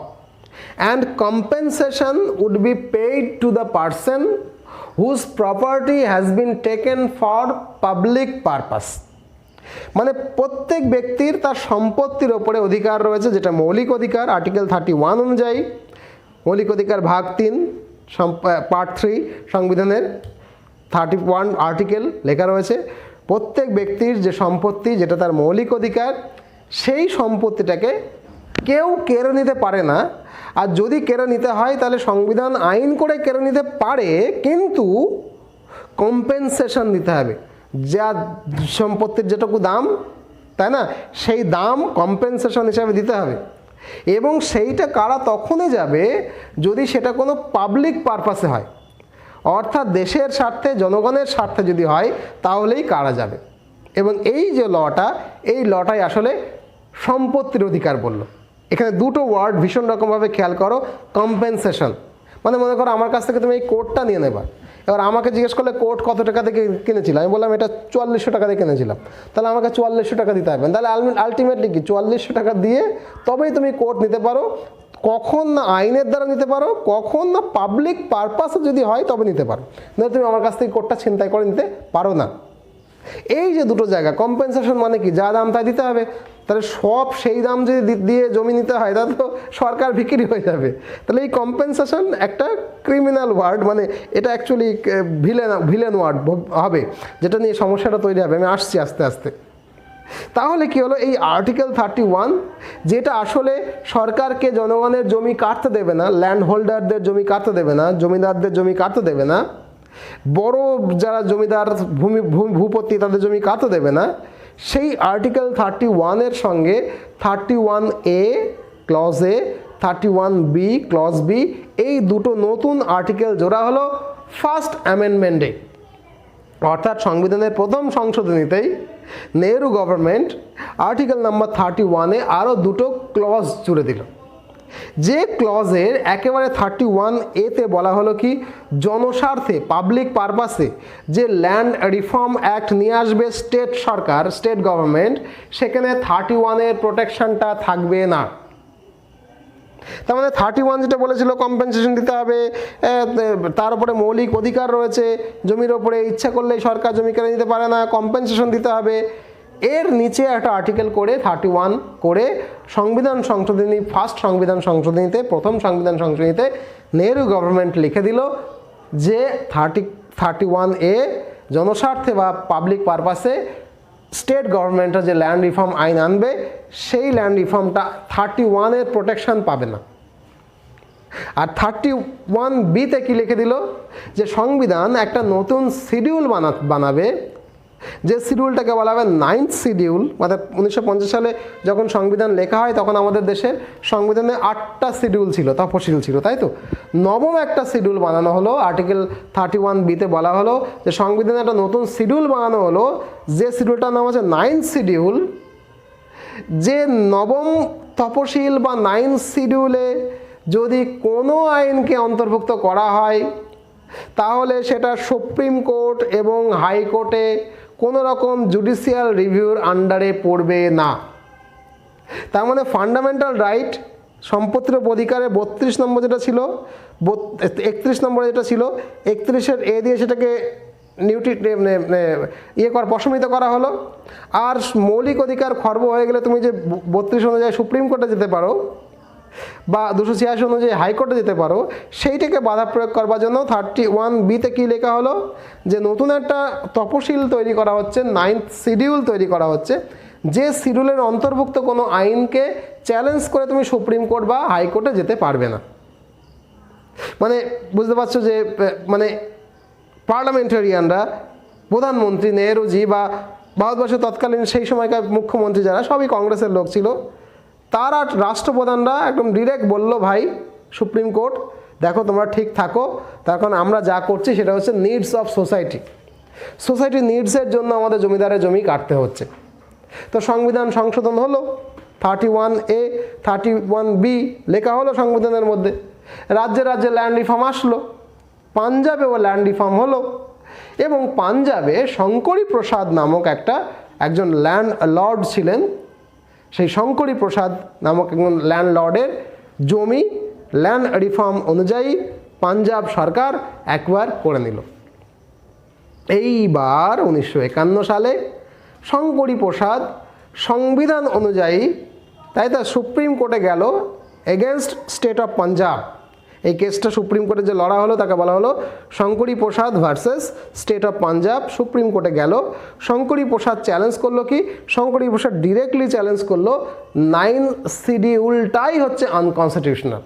and compensation would be paid to the person whose property has been taken for public purpose। মানে প্রত্যেক ব্যক্তির তার সম্পত্তির ওপরে অধিকার রয়েছে, যেটা মৌলিক অধিকার আর্টিকেল 31 অনুযায়ী, মৌলিক অধিকার ভাগ 3 পার্ট 3 সংবিধানের 31 আর্টিকেল লেখা রয়েছে। প্রত্যেক ব্যক্তির যে সম্পত্তি, যেটা তার মৌলিক অধিকার, সেই সম্পত্তিটাকে কেউ কেড়ে নিতে পারে না। আর যদি কেড়ে নিতে হয় তাহলে সংবিধান আইন করে কেড়ে নিতে পারে, কিন্তু কম্পেনসেশন দিতে হবে। যা সম্পত্তির যেটুকু দাম, তাই না, সেই দাম কম্পেনসেশন হিসাবে দিতে হবে। এবং সেইটা কারা তখনই যাবে যদি সেটা কোনো পাবলিক পারপাসে হয়, অর্থাৎ দেশের স্বার্থে, জনগণের স্বার্থে যদি হয়, তাহলেই কারা যাবে। এবং এই যে লটা, এই লটাই আসলে সম্পত্তির অধিকার বলল। এখানে দুটো ওয়ার্ড ভীষণ রকমভাবে খেয়াল করো। কম্পেনসেশন মানে, মনে করো আমার কাছ থেকে তুমি এই কোটটা নিয়ে নেবা, এবার আমাকে জিজ্ঞেস করলে কোট কত টাকা দিয়ে কিনেছিলাম, আমি বললাম এটা 4400 টাকা দিয়ে কিনেছিলাম, তাহলে আমাকে 4400 টাকা দিতে হবে। তাহলে আলটিমেটলি কি 4400 টাকা দিয়ে তবেই তুমি কোট নিতে পারো। কখন না আইনের দ্বারা নিতে পারো, কখন না পাবলিক পারপাসে যদি হয় তবে নিতে পারো, না তুমি আমার কাছ থেকে কোটটা ছিনতাই করে নিতে পারো না। এই যে দুটো জায়গা, কম্পেনসেশন মানে কি, যা দাম তাই দিতে হবে। তাহলে সব সেই দাম যদি দিয়ে জমি নিতে হয় তাহলে তো সরকার বিক্রি হয়ে যাবে। তাহলে এই কম্পেনসেশন একটা ক্রিমিনাল ওয়ার্ড, মানে এটা অ্যাকচুয়ালি ভিলেন ওয়ার্ড হবে, যেটা নিয়ে সমস্যাটা তৈরি হবে। আমি আসছি আস্তে আস্তে। তাহলে কি হলো, এই আর্টিকেল 31 যেটা আসলে সরকারকে জনগণের জমি কাটতে দেবে না, ল্যান্ড হোল্ডারদের জমি কাটতে দেবে না, জমিদারদের জমি কাটতে দেবে না, বড় যারা জমিদার ভূপতি তাদের জমি কাটতে দেবে না, সেই আর্টিকেল 31-এর সঙ্গে 31A ক্লজ এ, 31B ক্লজ বি, এই দুটো নতুন আর্টিকেল জোড়া হলো ফার্স্ট অ্যামেন্ডমেন্টে। অর্থাৎ সংবিধানের প্রথম সংশোধনীতেই নেহরু গভর্নমেন্ট আর্টিকেল নাম্বার 31-এ আরও দুটো ক্লজ জুড়ে দিল। যে ক্লজের একেবারে 31A-তে বলা হলো কি, জনস্বার্থে পাবলিক পারপাসে যে ল্যান্ড রিফর্ম অ্যাক্ট নিয়ে আসবে স্টেট সরকার, স্টেট গভর্নমেন্ট, সেখানে 31-এর প্রোটেকশনটা থাকবে না। তার মানে 31 যেটা বলেছিল কম্পেনসেশন দিতে হবে, তার উপরে মৌলিক অধিকার রয়েছে, জমির ওপরে ইচ্ছা করলেই সরকার জমি কেড়ে নিতে পারে না, কম্পেনসেশন দিতে হবে, এর নিচে একটা আর্টিকেল করে 31 করে সংবিধান সংশোধনী, ফার্স্ট সংবিধান সংশোধনীতে, প্রথম সংবিধান সংশোধনীতে নেহরু গভর্নমেন্ট লিখে দিল যে 31A জনস্বার্থে বা পাবলিক পারপাসে স্টেট গভর্নমেন্টরা যে ল্যান্ড রিফর্ম আইন আনবে, সেই ল্যান্ড রিফর্মটা 31-এর প্রোটেকশন পাবে না। আর 31B-তে কি লিখে দিল যে সংবিধান একটা নতুন শিডিউল বানাবে, যে শিডিউলটাকে বলা হবে 9th শিডিউল, মানে 1950 সালে যখন সংবিধান লেখা হয় তখন আমাদের দেশের সংবিধানে 8টা শিডিউল ছিল, তফসিল ছিল, তাই তো। নবম একটা শিডিউল বানানো হলো, আর্টিকেল 31B-তে বলা হলো যে সংবিধানে একটা নতুন শিডিউল বানানো হলো, যে শিডিউলটার নাম হচ্ছে 9th শিডিউল। যে নবম তফসিল বা 9th শিডিউলে যদি কোনো আইনকে অন্তর্ভুক্ত করা হয় তাহলে সেটা সুপ্রিম কোর্ট এবং হাইকোর্টে কোনো রকম জুডিশিয়াল রিভিউর আন্ডারে পড়বে না। তার মানে ফান্ডামেন্টাল রাইট, সম্পত্তির অধিকারে 32 নম্বর যেটা ছিল, 31 নম্বরে যেটা ছিল, 31-এর এ দিয়ে সেটাকে প্রশমিত করা হলো। আর মৌলিক অধিকার খর্ব হয়ে গেলে তুমি যে 32 অনুযায়ী সুপ্রিম কোর্টে যেতে পারো বা 286 অনুযায়ী হাইকোর্টে যেতে পারো, সেইটাকে বাধা প্রয়োগ করবার জন্য 31B-তে কী লেখা হলো যে নতুন একটা তফসিল তৈরি করা হচ্ছে, 9th শিডিউল তৈরি করা হচ্ছে, যে শিডিউলের অন্তর্ভুক্ত কোনো আইনকে চ্যালেঞ্জ করে তুমি সুপ্রিম কোর্ট বা হাইকোর্টে যেতে পারবে না। মানে বুঝতে পারছো যে মানে পার্লামেন্টারিয়ানরা, প্রধানমন্ত্রী নেহরুজি বা ভারতবর্ষের তৎকালীন সেই সময়কার মুখ্যমন্ত্রী যারা, সবই কংগ্রেসের লোক ছিল, তারা রাষ্ট্রপ্রধানরা একদম ডিরেক্ট বলল, ভাই সুপ্রিম কোর্ট দেখো তোমরা ঠিক থাকো, তার কারণ আমরা যা করছি সেটা হচ্ছে নিডস অফ সোসাইটি, সোসাইটি নিডসের জন্য আমাদের জমিদারের জমি কাটতে হচ্ছে। তো সংবিধান সংশোধন হলো, 31A 31B লেখা হলো সংবিধানের মধ্যে। রাজ্যে রাজ্যে ল্যান্ড রিফর্ম আসলো, পাঞ্জাবেও ল্যান্ড রিফর্ম হলো, এবং পাঞ্জাবে শঙ্করী প্রসাদ নামক একজন ল্যান্ড লর্ড ছিলেন। সেই শঙ্করী প্রসাদ নামক একজন ল্যান্ড লর্ডের জমি ল্যান্ড রিফর্ম অনুযায়ী পাঞ্জাব সরকার অ্যাকোয়ার করে নিল। এইবার 1951 সালে শঙ্করী প্রসাদ সংবিধান অনুযায়ী, তাই তা সুপ্রিম কোর্টে গেল এগেনস্ট স্টেট অফ পাঞ্জাব। এই কেসটা সুপ্রিম কোর্টে যে লড়া হলো তাকে বলা হলো Shankari Prasad versus state of Punjab. Supreme কোর্টে গেল, শঙ্করী প্রসাদ চ্যালেঞ্জ করলো কি, শঙ্করী প্রসাদ ডিরেক্টলি চ্যালেঞ্জ করলো 9th শিডিউলটাই হচ্ছে আনকনস্টিটিউশনাল।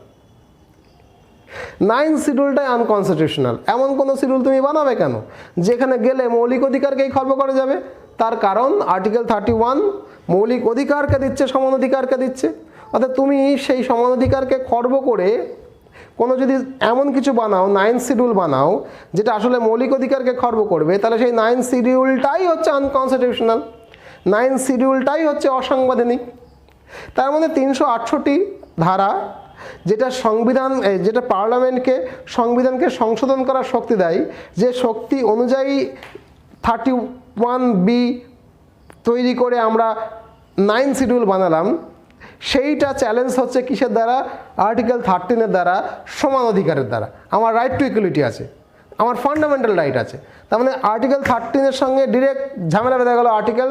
9th শিডিউলটাই unconstitutional. এমন কোনো শিডিউল তুমি বানাবে কেন যেখানে গেলে মৌলিক অধিকারকেই খর্ব করে যাবে? তার কারণ আর্টিকেল 31 মৌলিক অধিকারকে দিচ্ছে, সমান অধিকারকে দিচ্ছে। অর্থাৎ তুমি সেই সমান অধিকারকে খর্ব করে কোনো যদি এমন কিছু বানাও, 9th শিডিউল বানাও যেটা আসলে মৌলিক অধিকারকে খর্ব করবে, তাহলে সেই 9th শিডিউলটাই হচ্ছে আনকনস্টিটিউশনাল, 9th শিডিউলটাই হচ্ছে অসাংবিধানিক। তার মধ্যে 368 ধারা যেটা যেটা পার্লামেন্টকে সংবিধানকে সংশোধন করার শক্তি দেয়, যে শক্তি অনুযায়ী 31B তৈরি করে আমরা 9th শিডিউল বানালাম, সেইটা চ্যালেঞ্জ হচ্ছে কিসের দ্বারা? আর্টিকেল 13-এর দ্বারা, সমান অধিকারের দ্বারা। আমার রাইট টু ইকুয়ালিটি আছে, আমার ফান্ডামেন্টাল রাইট আছে। তার মানে আর্টিকেল 13-এর সঙ্গে ডিরেক্ট ঝামেলা বেঁধে গেল আর্টিকেল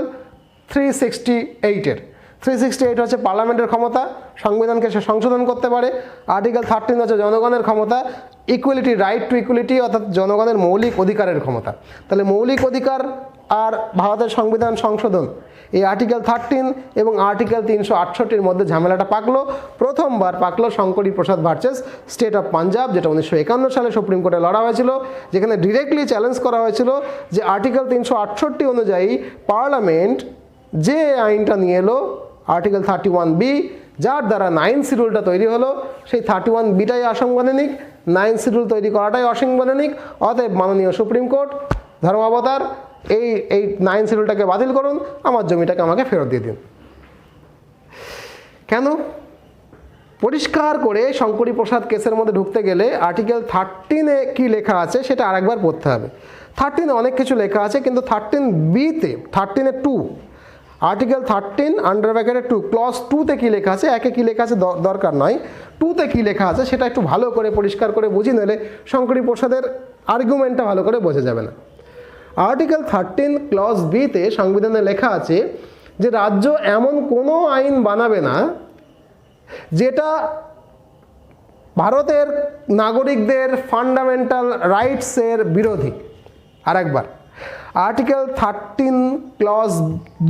368-এর। 368 হচ্ছে পার্লামেন্টের ক্ষমতা, সংবিধানকে সে সংশোধন করতে পারে। আর্টিকেল 13 হচ্ছে জনগণের ক্ষমতা, ইকুয়ালিটি, রাইট টু ইকুয়ালিটি, অর্থাৎ জনগণের মৌলিক অধিকারের ক্ষমতা। তাহলে মৌলিক অধিকার আর ভারতের সংবিধান সংশোধন, এই আর্টিকেল 13 এবং আর্টিকেল 368-এর মধ্যে ঝামেলাটা পাকলো, প্রথমবার পাকলো Shankari Prasad versus state of Punjab, যেটা 1951 সালে সুপ্রিম কোর্টে লড়া হয়েছিল, যেখানে ডিরেক্টলি চ্যালেঞ্জ করা হয়েছিল যে আর্টিকেল 368 অনুযায়ী পার্লামেন্ট যে আইনটা নিয়ে এলো, আর্টিকেল 31B, যার দ্বারা 9th শিডিউলটা তৈরি হলো, সেই 31Bটাই অসাংবিধানিক, 9th শিডিউল তৈরি করাটাই অসাংবিধানিক। অতএব মাননীয় সুপ্রিম কোর্ট, ধর্মাবতার, এই 9th শিডিউলটাকে বাতিল করুন, আমার জমিটাকে আমাকে ফেরত দিয়ে দিন। কেন? পরিষ্কার করে শঙ্করী প্রসাদ কেসের মধ্যে ঢুকতে গেলে আর্টিকেল 13-এ কী লেখা আছে সেটা আরেকবার পড়তে হবে। 13-এ অনেক কিছু লেখা আছে, কিন্তু 13B-তে, 13-এ 2, আর্টিকেল 13 আন্ডার ব্র্যাকেটে 2, ক্লজ 2-তে কী লেখা আছে, একে কী লেখা আছে দরকার নয়, 2-তে কী লেখা আছে সেটা একটু ভালো করে পরিষ্কার করে বুঝিয়ে নিলে শঙ্করী প্রসাদের আর্গুমেন্টটা ভালো করে বোঝা যাবে না। আর্টিকেল 13 ক্লজ B-তে সংবিধানে লেখা আছে যে রাজ্য এমন কোনো আইন বানাবে না যেটা ভারতের নাগরিকদের ফান্ডামেন্টাল রাইটসের বিরোধী। আরেকবার, আর্টিকেল 13 ক্লজ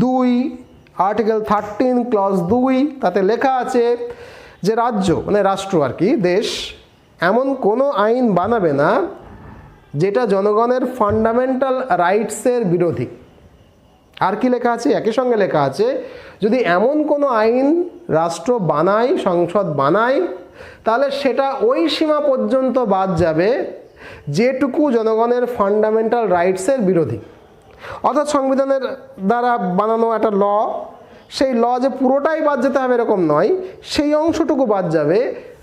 2, আর্টিকেল 13 ক্লজ 2, তাতে লেখা আছে যে রাজ্য মানে রাষ্ট্র আর কি, দেশ এমন কোনো আইন বানাবে না যেটা জনগণের ফান্ডামেন্টাল রাইটসের বিরোধী। আর কি লেখা আছে? একই সঙ্গে লেখা আছে, যদি এমন কোনো আইন রাষ্ট্র বানায়, সংসদ বানায়, তাহলে সেটা ওই সীমা পর্যন্ত বাদ যাবে যেটুকু জনগণের ফান্ডামেন্টাল রাইটসের বিরোধী। অর্থাৎ সংবিধানের দ্বারা বানানো একটা ল, সেই ল যে পুরোটাই বাদ যেতে হবে এরকম নয়, সেই অংশটুকু বাদ যাবে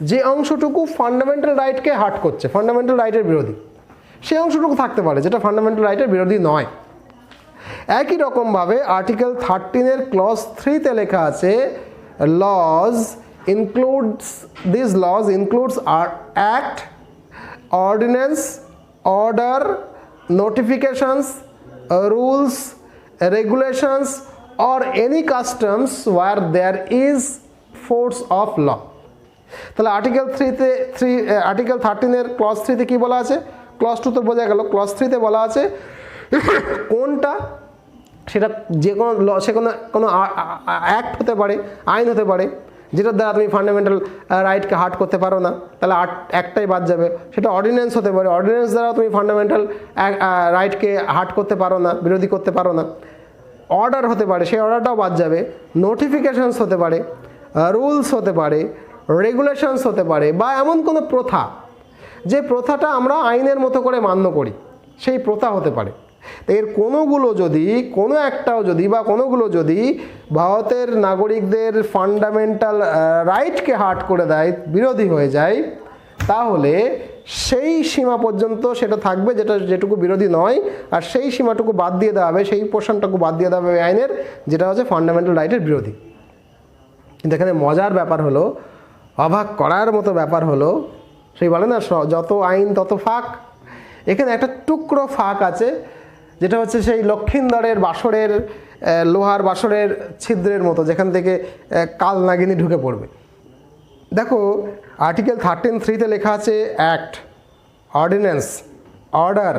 যে অংশটুকু ফান্ডামেন্টাল রাইটকে হার্ট করছে, ফান্ডামেন্টাল রাইটের বিরোধী, সেই অংশটুকু থাকতে পারে যেটা ফান্ডামেন্টাল রাইটের বিরোধী নয়। একই রকমভাবে আর্টিকেল 13-এর ক্লজ 3-তে লেখা আছে, these laws includes act, ordinance, order, notifications, rules, regulations or any customs where there is force of law। তাহলে আর্টিকেল 13-এর ক্লজ 3-তে কি বলা আছে? ক্লজ 2 তো বোঝা গেল, ক্লজ 3-তে বলা আছে কোনটা, সেটা যে কোনো ল, সে কোনো অ্যাক্ট হতে পারে, আইন হতে পারে, যেটার দ্বারা তুমি ফান্ডামেন্টাল রাইটকে হার্ট করতে পারো না, তাহলে একটাই বাদ যাবে। সেটা অর্ডিন্যান্স হতে পারে, অর্ডিন্যান্স দ্বারা তুমি ফান্ডামেন্টাল রাইটকে হার্ট করতে পারো না, বিরোধী করতে পারো না। অর্ডার হতে পারে, সেই অর্ডারটাও বাদ যাবে। নোটিফিকেশনস হতে পারে, রুলস হতে পারে, রেগুলেশনস হতে পারে, বা এমন কোনো প্রথা যে প্রথাটা আমরা আইনের মতো করে মান্য করি, সেই প্রথা হতে পারে। এর কোনোগুলো যদি, কোনো একটাও যদি বা কোনোগুলো যদি ভারতের নাগরিকদের ফান্ডামেন্টাল রাইটকে হার্ট করে দেয়, বিরোধী হয়ে যায়, তাহলে সেই সীমা পর্যন্ত সেটা থাকবে যেটুকু বিরোধী নয়, আর সেই সীমাটুকু বাদ দিয়ে দেওয়া হবে, সেই পোর্শনটুকু বাদ দিয়ে দেওয়া হবে আইনের, যেটা হচ্ছে ফান্ডামেন্টাল রাইটের বিরোধী। কিন্তু এখানে মজার ব্যাপার হলো, অবাক করার মতো ব্যাপার হলো, সেই বলে না যত আইন তত ফাঁক, এখানে একটা টুকরো ফাঁক আছে, যেটা হচ্ছে সেই লক্ষিন্দরের বাসরের লোহার বাসরের ছিদ্রের মতো, যেখান থেকে কাল নাগিনী ঢুকে পড়বে। দেখো আর্টিকেল 13(3)-তে লেখা আছে act, ordinance, order,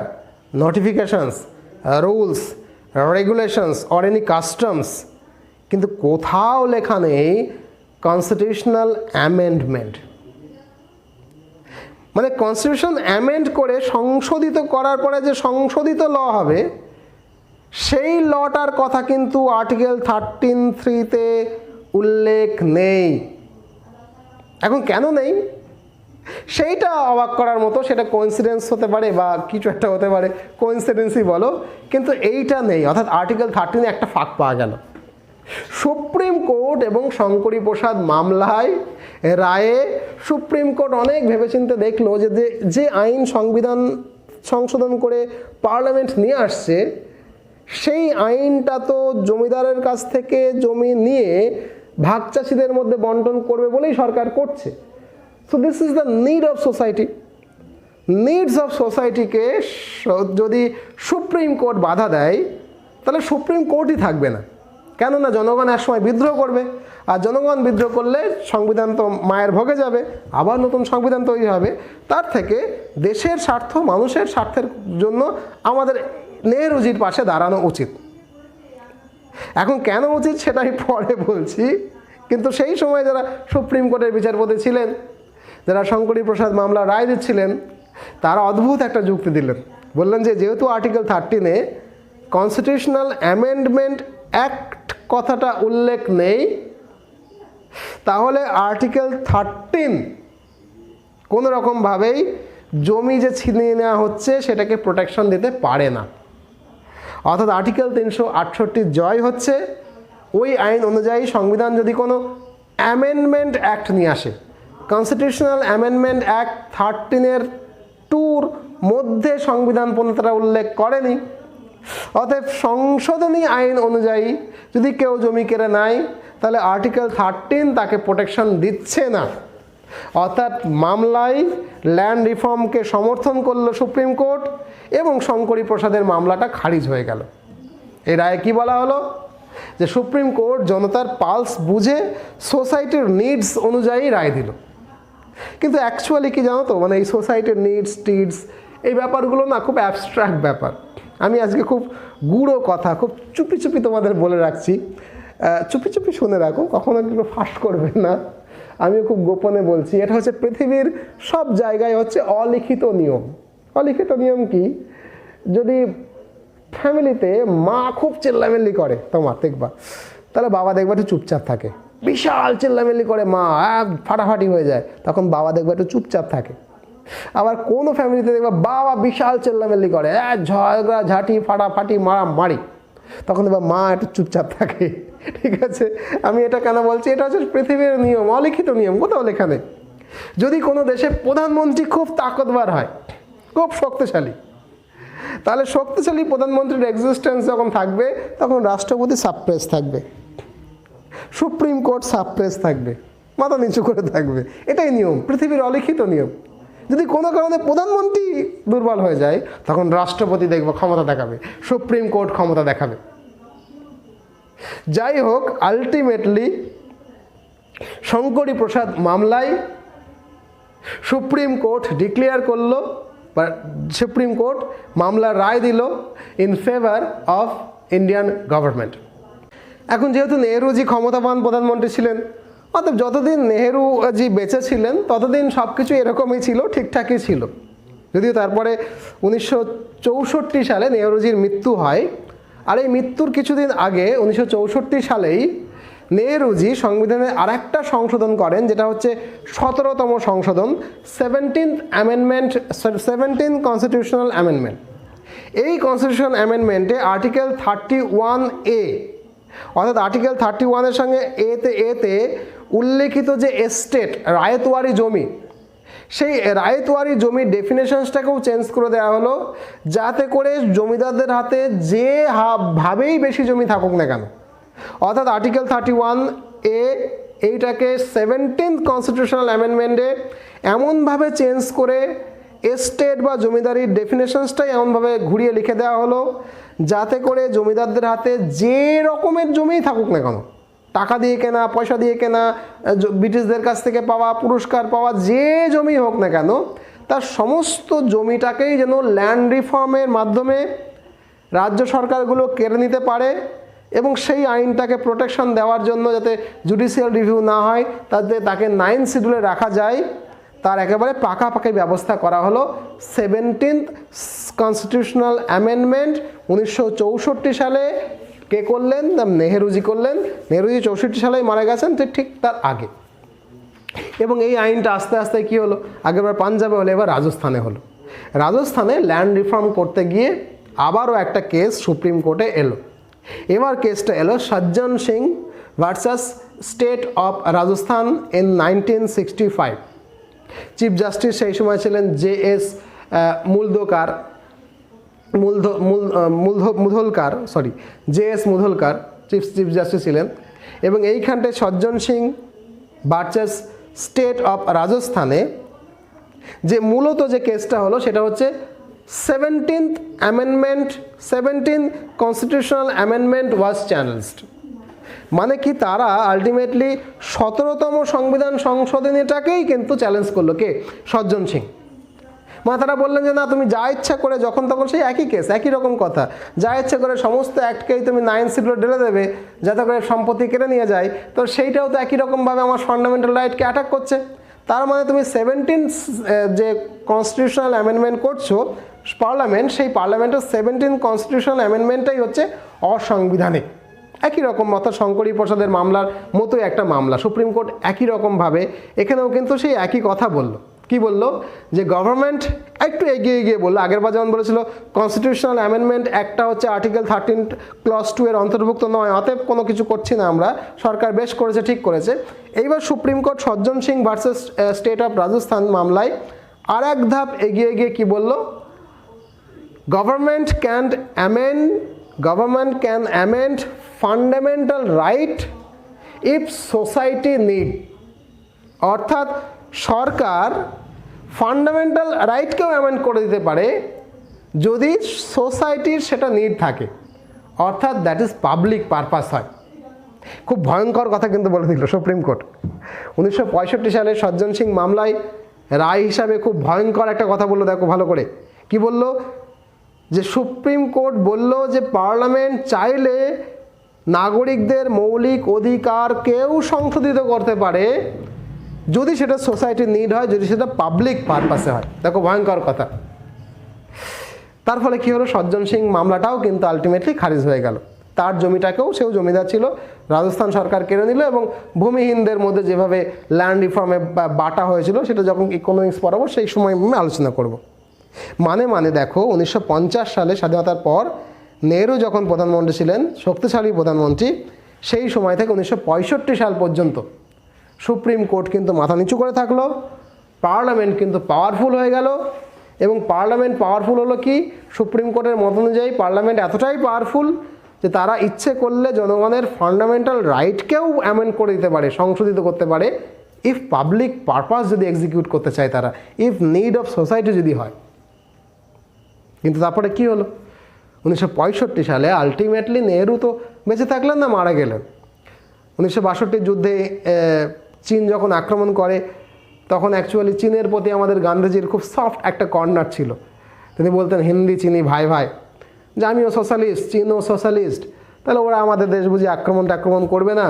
notifications, rules, regulations or any customs, কিন্তু কোথাও লেখা নেই কনস্টিটিউশনাল অ্যামেন্ডমেন্ট। মানে কনস্টিটিউশন অ্যামেন্ড করে সংশোধিত করার পরে যে সংশোধিত ল হবে, সেই লটার কথা কিন্তু আর্টিকেল 13(3)-তে উল্লেখ নেই। এখন কেন নেই সেইটা অবাক করার মতো, সেটা কোইন্সিডেন্স হতে পারে বা কিছু একটা হতে পারে, কোইন্সিডেন্সই বলো, কিন্তু এইটা নেই। অর্থাৎ আর্টিকেল 13-এ একটা ফাঁক পাওয়া গেল। সুপ্রিম কোর্ট এবং শঙ্করী প্রসাদ মামলায় রায়ে সুপ্রিম কোর্ট অনেক ভেবেচিন্তে দেখলো যে আইন সংবিধান সংশোধন করে পার্লামেন্ট নিয়ে আসছে, সেই আইনটা তো জমিদারের কাছ থেকে জমি নিয়ে ভাগ চাষিদের মধ্যে বন্টন করবে বলেই সরকার করছে। So this is the need of society. Needs of সোসাইটিকে যদি সুপ্রিম কোর্ট বাধা দেয়, তাহলে সুপ্রিম কোর্টই থাকবে না। কেননা জনগণ একসময় বিদ্রোহ করবে, আর জনগণ বিদ্রোহ করলে সংবিধান তো মায়ের ভোগে যাবে, আবার নতুন সংবিধান তৈরি হবে। তার থেকে দেশের স্বার্থ, মানুষের স্বার্থের জন্য আমাদের নেহরুজির পাশে দাঁড়ানো উচিত। এখন কেন উচিত সেটা আমি পরে বলছি, কিন্তু সেই সময় যারা সুপ্রিম কোর্টের বিচারপতি ছিলেন, যারা শঙ্করী প্রসাদ মামলা রায় দিচ্ছিলেন, তারা অদ্ভুত একটা যুক্তি দিলেন। বললেন যে যেহেতু আর্টিকেল 13-এ কনস্টিটিউশনাল অ্যামেন্ডমেন্ট অ্যাক্ট কথাটা উল্লেখ নেই, তাহলে আর্টিকেল 13 কোনো রকমভাবেই জমি যে ছিনিয়ে নেওয়া হচ্ছে সেটাকে প্রোটেকশন দিতে পারে না। অর্থাৎ আর্টিকেল 368 জয় হচ্ছে ওই আইন অনুযায়ী সংবিধান যদি কোনো অ্যামেন্ডমেন্ট অ্যাক্ট নিয়ে আসে, কনস্টিটিউশনাল অ্যামেন্ডমেন্ট অ্যাক্ট 13-এর 2-র মধ্যে সংবিধান প্রণেতারা উল্লেখ করেনি। অতএব সংশোধনী আইন অনুযায়ী যদি কেউ জমি কেড়ে নেয়, তাহলে আর্টিকেল 13 তাকে প্রোটেকশন দিচ্ছে না। অর্থাৎ মামলায় ল্যান্ড রিফর্মকে সমর্থন করলো সুপ্রিম কোর্ট এবং শঙ্করী প্রসাদের মামলাটা খারিজ হয়ে গেল। এই রায়ে কী বলা হলো? যে সুপ্রিম কোর্ট জনতার পালস বুঝে সোসাইটির নিডস অনুযায়ী রায় দিল। কিন্তু অ্যাকচুয়ালি কি জানো তো, মানে এই সোসাইটির নিডস টিডস এই ব্যাপারগুলো না খুব অ্যাবস্ট্রাক্ট ব্যাপার। আমি আজকে খুব গুঁড়ো কথা খুব চুপি চুপি তোমাদের বলে রাখছি, চুপি চুপি শুনে রাখো, কখনো কিন্তু ফাঁস করবে না। আমি খুব গোপনে বলছি, এটা হচ্ছে পৃথিবীর সব জায়গায় হচ্ছে অলিখিত নিয়ম। অলিখিত নিয়ম কি? যদি ফ্যামিলিতে মা খুব চেল্লামেল্লি করে তোমার দেখবা, তাহলে বাবা দেখবা একটু চুপচাপ থাকে। বিশাল চেল্লামেল্লি করে মা, ফাটাফাটি হয়ে যায়, তখন বাবা দেখবা একটু চুপচাপ থাকে। আবার কোনো ফ্যামিলিতে দেখবা বাবা বিশাল চেল্লামেল্লি করে, ঝগড়া ঝাঁটি ফাটাফাটি মারামারি, তখন দেখবা মা একটু চুপচাপ থাকে। ঠিক আছে, আমি এটা কেন বলছি, এটা হচ্ছে পৃথিবীর নিয়ম, অলিখিত নিয়ম, কোথাও লেখা নেই। যদি কোনো দেশের প্রধানমন্ত্রী খুব তাকতবার হয়, খুব শক্তিশালী, তাহলে শক্তিশালী প্রধানমন্ত্রীর এক্সিস্টেন্স যখন থাকবে তখন রাষ্ট্রপতি সাপ্রেস থাকবে, সুপ্রিম কোর্ট সাপ্রেস থাকবে, মাথা নিচু করে থাকবে। এটাই নিয়ম, পৃথিবীর অলিখিত নিয়ম। যদি কোনো কারণে প্রধানমন্ত্রী দুর্বল হয়ে যায় তখন রাষ্ট্রপতি দেখবে ক্ষমতা দেখাবে, সুপ্রিম কোর্ট ক্ষমতা দেখাবে। যাই হোক, আলটিমেটলি শঙ্করী প্রসাদ মামলায় সুপ্রিম কোর্ট ডিক্লেয়ার করলো, বা সুপ্রিম কোর্ট মামলার রায় দিল in favour of Indian government. এখন যেহেতু নেহরুজি ক্ষমতাবান প্রধানমন্ত্রী ছিলেন, অর্থাৎ যতদিন নেহরুজি বেঁচে ছিলেন ততদিন সব কিছু এরকমই ছিল, ঠিকঠাকই ছিল। যদিও তারপরে 1964 সালে নেহরুজির মৃত্যু হয়, আর এই মৃত্যুর কিছুদিন আগে 1964 সালেই নেহরুজি সংবিধানের আরেকটা সংশোধন করেন, যেটা হচ্ছে 17তম সংশোধন, 17th কনস্টিটিউশনাল অ্যামেন্ডমেন্ট। এই কনস্টিটিউশনাল অ্যামেন্ডমেন্টে আর্টিকেল 31A, অর্থাৎ আর্টিকেল 31-এর সঙ্গে এতে উল্লেখিত যে এস্টেট, রায়তওয়ারি জমি, সেই রায়তওয়ারি জমির ডেফিনেশনসটাকেও চেঞ্জ করে দেওয়া হলো, যাতে করে জমিদারদের হাতে যে ভাবেই বেশি জমি থাকুক না কেন, অর্থাৎ আর্টিকেল 31A এইটাকে 17th কনস্টিটিউশনাল অ্যামেন্ডমেন্টে এমনভাবে চেঞ্জ করে এস্টেট বা জমিদারির ডেফিনেশনসটাই এমনভাবে ঘুরিয়ে লিখে দেওয়া হলো, যাতে করে জমিদারদের হাতে যে রকমের জমিই থাকুক না কেন, টাকা দিয়ে কেনা, পয়সা দিয়ে কেনা, ব্রিটিশদের কাছ থেকে পাওয়া, পুরস্কার পাওয়া যে জমি হোক না কেন, তার সমস্ত জমিটাকেই যেন ল্যান্ড রিফর্মের মাধ্যমে রাজ্য সরকারগুলো কেড়ে নিতে পারে, এবং সেই আইনটাকে প্রোটেকশন দেওয়ার জন্য যাতে জুডিশিয়াল রিভিউ না হয়, তাকে 9 শিডিউলে রাখা যায়, তার একেবারে পাকাপাকি ব্যবস্থা করা হলো 17th কনস্টিটিউশনাল অ্যামেন্ডমেন্ট 1964 সালে। কে করলেন? নেহরুজি করলেন। নেহরুজি 64 সালেই মারা গেছেন, ঠিক তার আগে। এবং এই আইনটা আস্তে আস্তে কী হলো, আগেরবার পাঞ্জাবে হলো, এবার রাজস্থানে হলো। রাজস্থানে ল্যান্ড রিফর্ম করতে গিয়ে আবারও একটা কেস সুপ্রিম কোর্টে এলো। এবার কেসটা এলো সজ্জন Singh versus state of Rajasthan in 1965। Chief justice সেই সময় ছিলেন JS মুধোলকার চিফ জাস্টিস ছিলেন। এবং এইখানটায় সজ্জন সিং ভার্সাস স্টেট অফ রাজস্থানে যে মূলত যে কেসটা হলো সেটা হচ্ছে 17th constitutional amendment was challenged. মানে কি, তারা আলটিমেটলি 17তম সংবিধান সংশোধনীটাকেই কিন্তু চ্যালেঞ্জ করলো। কে? সজ্জন সিং। মানে তারা বললেন যে না, তুমি যা ইচ্ছা করে যখন তখন সেই একই কেস, একই রকম কথা, যা ইচ্ছা করে সমস্ত অ্যাক্টকেই তুমি 9 শিডিউলে ঢেলে দেবে যাতে করে সম্পত্তি কেড়ে নিয়ে যায়, তো সেইটাও তো একই রকমভাবে আমার ফান্ডামেন্টাল রাইটকে অ্যাটাক করছে। তার মানে তুমি 17th যে কনস্টিটিউশনাল অ্যামেন্ডমেন্ট করছো পার্লামেন্ট, সেই পার্লামেন্টের 17th কনস্টিটিউশনাল অ্যামেন্ডমেন্টটাই হচ্ছে অসাংবিধানিক। একই রকম, অর্থাৎ শঙ্করী প্রসাদের মামলার মতোই একটা মামলা। সুপ্রিম কোর্ট একই রকমভাবে এখানেও কিন্তু সেই একই কথা বলল। কি বলল? যে গভর্নমেন্ট একটু এগিয়ে গিয়ে বললো, আগেরবার যেমন বলেছিল কনস্টিটিউশনাল অ্যামেন্ডমেন্ট একটা হচ্ছে আর্টিকেল 13 ক্লজ 2 এর অন্তর্ভুক্ত নয়, অতএব কোনো কিছু করছি না আমরা, সরকার বেশ করেছে, ঠিক করেছে। এইবার সুপ্রিম কোর্ট সজ্জন Singh versus state of Rajasthan মামলায় আর এক ধাপ এগিয়ে গিয়ে কি বলল? Government can amend fundamental right if society need. অর্থাৎ সরকার ফান্ডামেন্টাল রাইটকেও অ্যামেন্ড করে দিতে পারে যদি সোসাইটির সেটা নিড থাকে, অর্থাৎ দ্যাট ইজ পাবলিক পারপাস হয়। খুব ভয়ঙ্কর কথা কিন্তু বলে দিল সুপ্রিম কোর্ট 1965 সালে সজ্জন সিং মামলায় রায় হিসাবে। খুব ভয়ঙ্কর একটা কথা বললো, দেখো ভালো করে কি বলল, যে সুপ্রিম কোর্ট বলল যে পার্লামেন্ট চাইলে নাগরিকদের মৌলিক অধিকারকেও সংশোধিত করতে পারে যদি সেটা সোসাইটির নিড হয়, যদি সেটা পাবলিক পারপাসে হয়। দেখো ভয়ঙ্কর কথা। তার ফলে কী হলো, সজ্জন সিং মামলাটাও কিন্তু আলটিমেটলি খারিজ হয়ে গেল। তার জমিটাকেও, সেও জমিদার ছিল, রাজস্থান সরকার কেড়ে নিল এবং ভূমিহীনদের মধ্যে যেভাবে ল্যান্ড রিফর্মে বাটা হয়েছিল সেটা যখন ইকোনমিক্স পড়াবো সেই সময় আমি আলোচনা করব। মানে দেখো 1950 সালে স্বাধীনতার পর নেহরু যখন প্রধানমন্ত্রী ছিলেন, শক্তিশালী প্রধানমন্ত্রী, সেই সময় থেকে 1965 সাল পর্যন্ত সুপ্রিম কোর্ট কিন্তু মাথা নিচু করে থাকলো, পার্লামেন্ট কিন্তু পাওয়ারফুল হয়ে গেল। এবং পার্লামেন্ট পাওয়ারফুল হলো কি, সুপ্রিম কোর্টের মত অনুযায়ী পার্লামেন্ট এতটাই পাওয়ারফুল যে তারা ইচ্ছে করলে জনগণের ফান্ডামেন্টাল রাইটকেও অ্যামেন্ড করে দিতে পারে, সংশোধিত করতে পারে, ইফ পাবলিক পারপাস যদি এক্সিকিউট করতে চায় তারা, ইফ নিড অফ সোসাইটি যদি হয়। কিন্তু তারপরে কি হলো, 1965 সালে আলটিমেটলি নেহরু তো বেঁচে থাকলেন না, মারা গেলেন। 1962 যুদ্ধে চীন যখন আক্রমণ করে তখন অ্যাকচুয়ালি চীনের প্রতি আমাদের গান্ধীজির খুব সফট একটা কর্নার ছিল। তিনি বলতেন হিন্দি চিনি ভাই ভাই, যে আমিও সোশ্যালিস্ট, চীনও সোশ্যালিস্ট, তাহলে ওরা আমাদের দেশ বুঝি আক্রমণ করবে না,